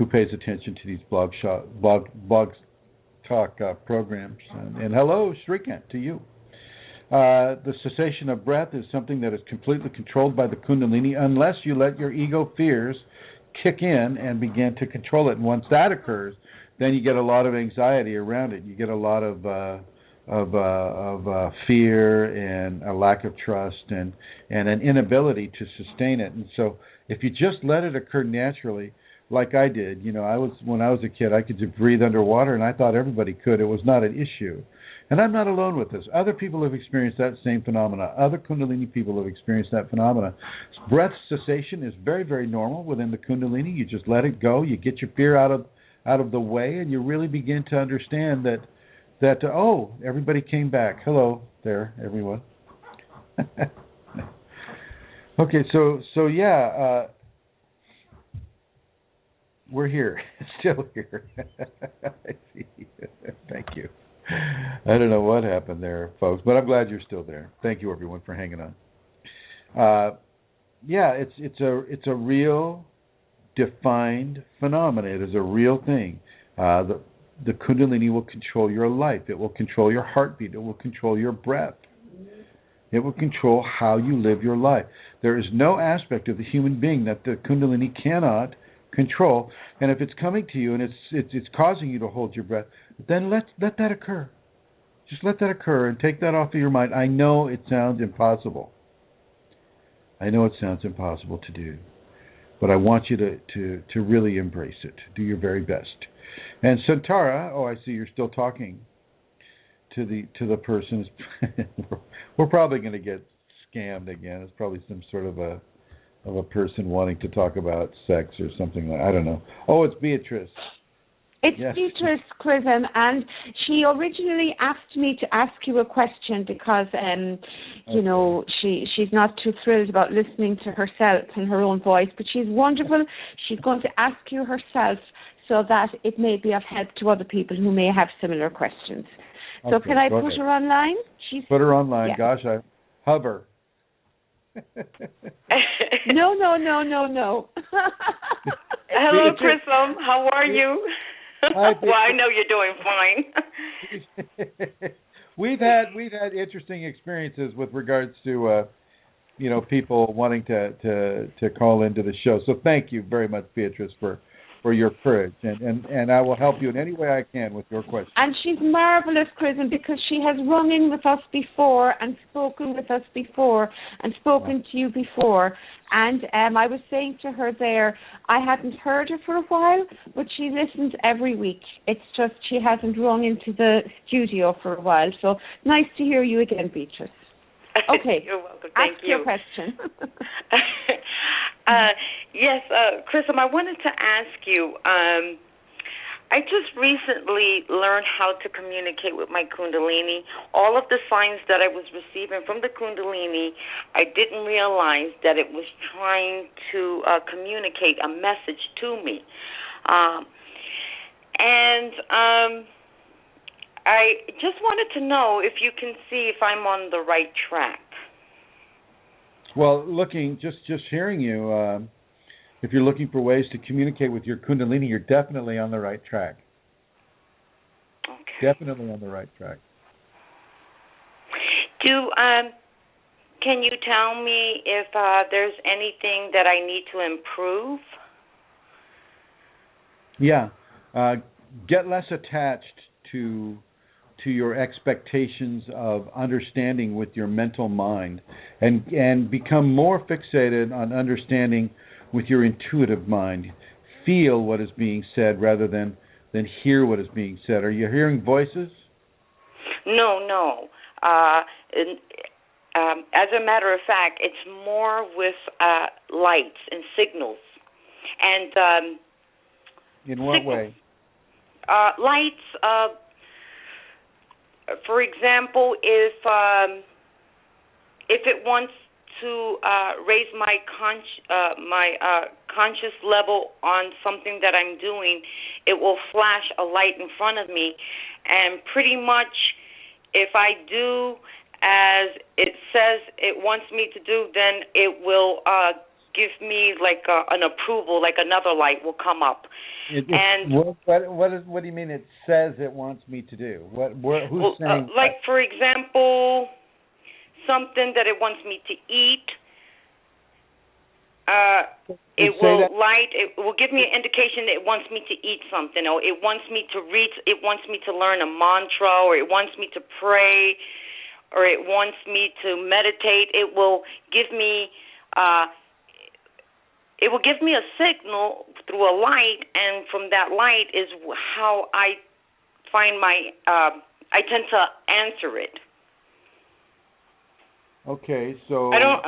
pays attention to these BlogTalk programs. And hello, Shrikant, to you. The cessation of breath is something that is completely controlled by the Kundalini unless you let your ego fears kick in and begin to control it. And once that occurs, then you get a lot of anxiety around it. You get a lot of fear and a lack of trust and an inability to sustain it. And so if you just let it occur naturally, like I did, when I was a kid, I could just breathe underwater, and I thought everybody could. It was not an issue. And I'm not alone with this. Other people have experienced that same phenomena. Other Kundalini people have experienced that phenomena. Breath cessation is very, very normal within the Kundalini. You just let it go. You get your fear out of the way, and you really begin to understand that everybody came back. Hello there, everyone. Okay, so yeah, we're here, still here. I see. Thank you. I don't know what happened there, folks, but I'm glad you're still there. Thank you, everyone, for hanging on. It's a real defined phenomenon. It is a real thing. The Kundalini will control your life. It will control your heartbeat. It will control your breath. It will control how you live your life. There is no aspect of the human being that the Kundalini cannot control. And if it's coming to you and it's causing you to hold your breath, then let that occur. Just let that occur and take that off of your mind. I know it sounds impossible. I know it sounds impossible to do. But I want you to really embrace it. Do your very best. And Santara, I see you're still talking to the person. We're probably going to get scammed again. It's probably some sort of a person wanting to talk about sex or something like. I don't know. Oh, it's Beatrice. It's yes. Beatrice Chrism, and she originally asked me to ask you a question because, she's not too thrilled about listening to herself and her own voice, but she's wonderful. She's going to ask you herself so that it may be of help to other people who may have similar questions. So Okay, can I put ahead. her online? Put her online. Yeah. Gosh, I hover. No. Hello, Chrism. How are you? Well, I know you're doing fine. We've had interesting experiences with regards to people wanting to call into the show. So thank you very much, Beatrice, for your courage, and I will help you in any way I can with your question. And she's marvelous, Chrism, because she has rung in with us before and spoken with us before and spoken to you before. And I was saying to her there, I hadn't heard her for a while, but she listens every week. It's just she hasn't rung into the studio for a while. So nice to hear you again, Beatrice. Okay. You're welcome. Thank Ask you. your question. Yes, Chrism, I wanted to ask you, I just recently learned how to communicate with my Kundalini. All of the signs that I was receiving from the Kundalini, I didn't realize that it was trying to communicate a message to me. I just wanted to know if you can see if I'm on the right track. Well, just hearing you, if you're looking for ways to communicate with your Kundalini, you're definitely on the right track. Okay. Definitely on the right track. Can you tell me if there's anything that I need to improve? Yeah. Get less attached to your expectations of understanding with your mental mind and become more fixated on understanding with your intuitive mind. Feel what is being said rather than than hear what is being said. Are you hearing voices? No. As a matter of fact, it's more with lights and signals. And in what way? Lights. For example, if it wants to raise my conscious level on something that I'm doing, it will flash a light in front of me, and pretty much if I do as it says it wants me to do, then it will give me like an approval, like another light will come up. What do you mean it says it wants me to do? Who's saying like, for example, something that it wants me to eat. It will give me an indication that it wants me to eat something, or it wants me to read, it wants me to learn a mantra, or it wants me to pray, or it wants me to meditate. It will give me a signal through a light, and from that light is how I find I tend to answer it. Okay, so I don't.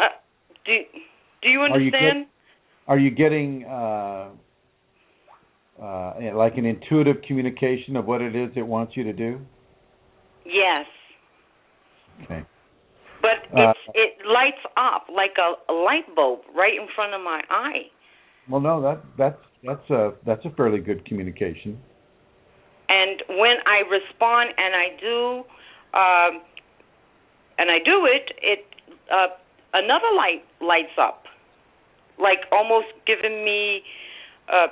Do you understand? Are you getting like an intuitive communication of what it is it wants you to do? Yes. Okay. But it lights up like a light bulb right in front of my eye. Well, no, that's a fairly good communication. And when I respond and I do it, another light lights up, like almost giving me,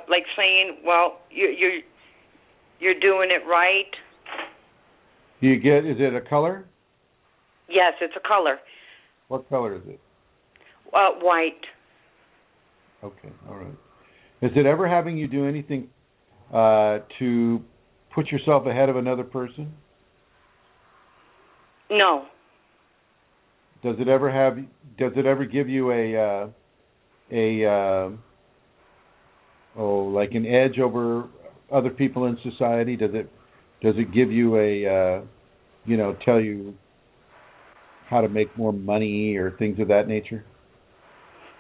like saying, "Well, you're doing it right." Do you get? Is it a color? Yes, it's a color. What color is it? White. Okay, all right. Is it ever having you do anything to put yourself ahead of another person? No. Does it ever give you like an edge over other people in society? Does it give you tell you how to make more money or things of that nature?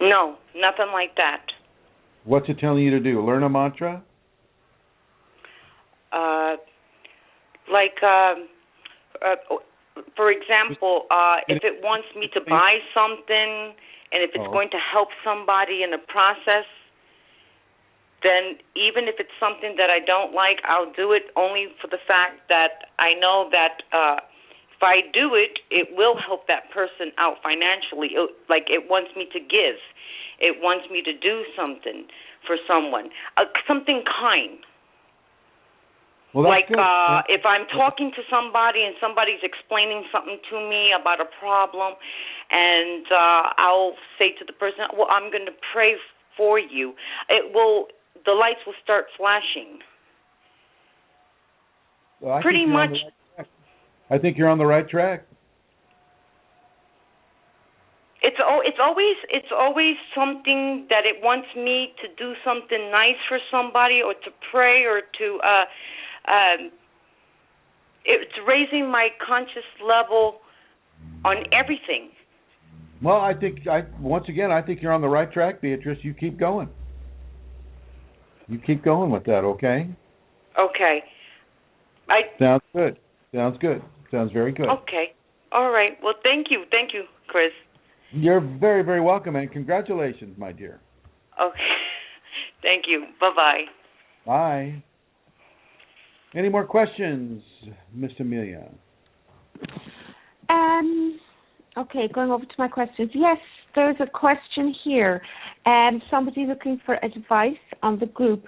No, nothing like that. What's it telling you to do? Learn a mantra? For example, if it wants me to buy something, and if it's going to help somebody in the process, then even if it's something that I don't like, I'll do it only for the fact that I know that if I do it, it will help that person out financially. Like it wants me to give. It wants me to do something for someone, something kind. Well, like if I'm talking to somebody and somebody's explaining something to me about a problem, and I'll say to the person, "Well, I'm going to pray for you." The lights will start flashing. Well, pretty much. I think you're on the right track. It's always something that it wants me to do something nice for somebody, or to pray, or to it's raising my conscious level on everything. Well, I think you're on the right track, Beatrice. You keep going. You keep going with that, okay? Okay. Sounds good. Sounds very good. Okay. All right. Well, thank you, Chris. You're very, very welcome, and congratulations, my dear. Okay. Thank you. Bye-bye. Bye. Any more questions, Miss Amelia? Okay, going over to my questions. Yes, there's a question here. Somebody looking for advice on the group.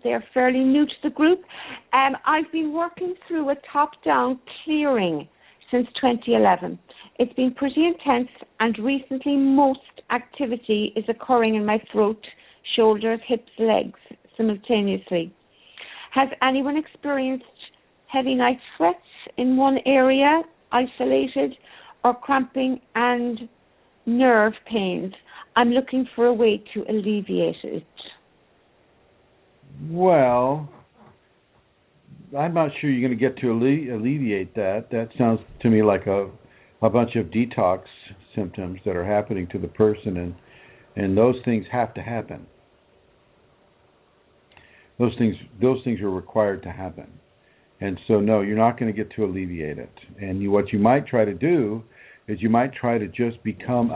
They're fairly new to the group. I've been working through a top-down clearing since 2011. It's been pretty intense, and recently most activity is occurring in my throat, shoulders, hips, legs simultaneously. Has anyone experienced heavy night sweats in one area, isolated, or cramping and nerve pains? I'm looking for a way to alleviate it. Well, I'm not sure you're going to get to alleviate that. That sounds to me like a bunch of detox symptoms that are happening to the person, and those things have to happen. Those things are required to happen. And so, no, you're not going to get to alleviate it. And what you might try to do is you might try to just become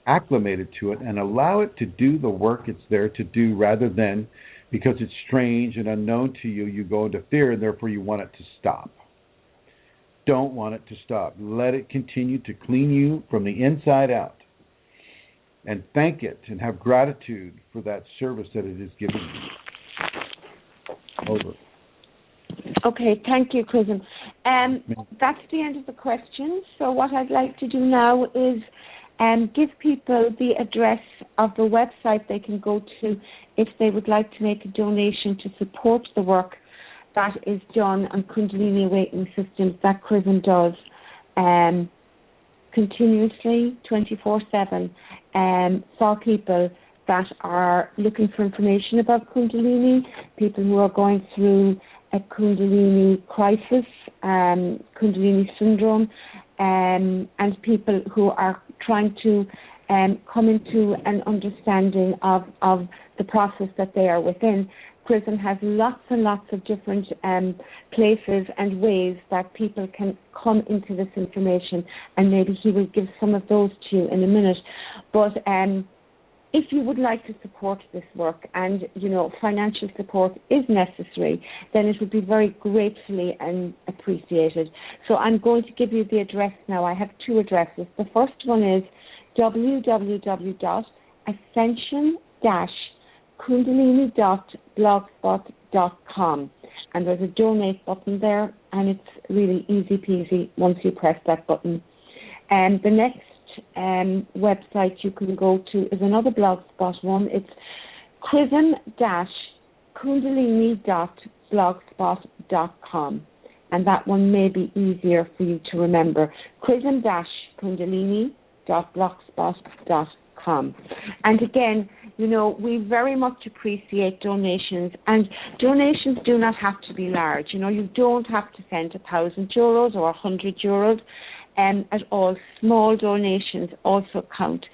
acclimated to it and allow it to do the work it's there to do, rather than, because it's strange and unknown to you, you go into fear and therefore you want it to stop. Don't want it to stop. Let it continue to clean you from the inside out. And thank it and have gratitude for that service that it is giving you. Over. Okay, thank you, Chrism. That's the end of the questions. So what I'd like to do now is give people the address of the website they can go to if they would like to make a donation to support the work that is done on Kundalini Awakening Systems that Chrism does continuously, 24/7, for people that are looking for information about Kundalini, people who are going through a Kundalini crisis, Kundalini syndrome, and people who are trying to come into an understanding of the process that they are within. Chrism has lots and lots of different places and ways that people can come into this information, and maybe he will give some of those to you in a minute. But if you would like to support this work, and financial support is necessary, then it would be very gratefully and appreciated. So I'm going to give you the address now. I have two addresses. The first one is www.ascension-kundalini.blogspot.com, and there's a donate button there, and it's really easy peasy once you press that button. And the next website you can go to is another Blogspot one. It's chrism-kundalini.blogspot.com, and that one may be easier for you to remember. chrism-kundalini.blogspot.com. And again, we very much appreciate donations, and donations do not have to be large. You don't have to send €1,000 or €100. At all. Small donations also count.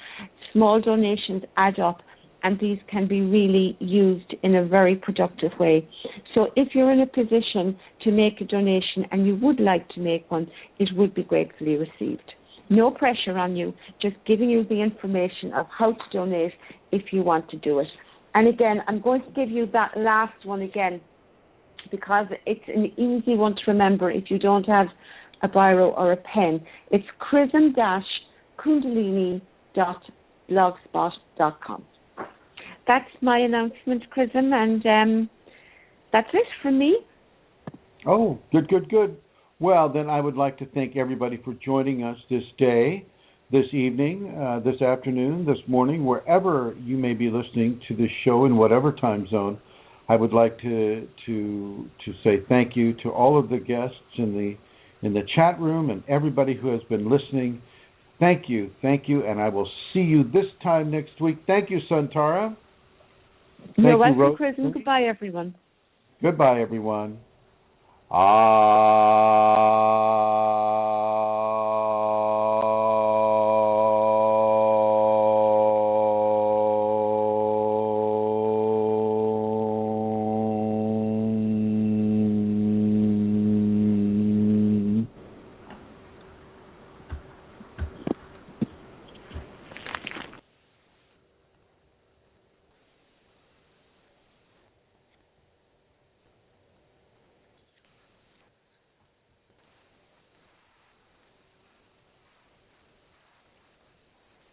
Small donations add up, and these can be really used in a very productive way. So if you're in a position to make a donation and you would like to make one, it would be gratefully received. No pressure on you, just giving you the information of how to donate if you want to do it. And again, I'm going to give you that last one again, because it's an easy one to remember if you don't have a biro or a pen. It's chrism-kundalini.blogspot.com. That's my announcement, Chrism, and that's it from me. Oh, good. Well, then I would like to thank everybody for joining us this day, this evening, this afternoon, this morning, wherever you may be listening to this show in whatever time zone. I would like to say thank you to all of the guests in the chat room and everybody who has been listening. Thank you, and I will see you this time next week. Thank you, Santara. You're welcome, Chrism. Goodbye, everyone. Goodbye, everyone. Ah.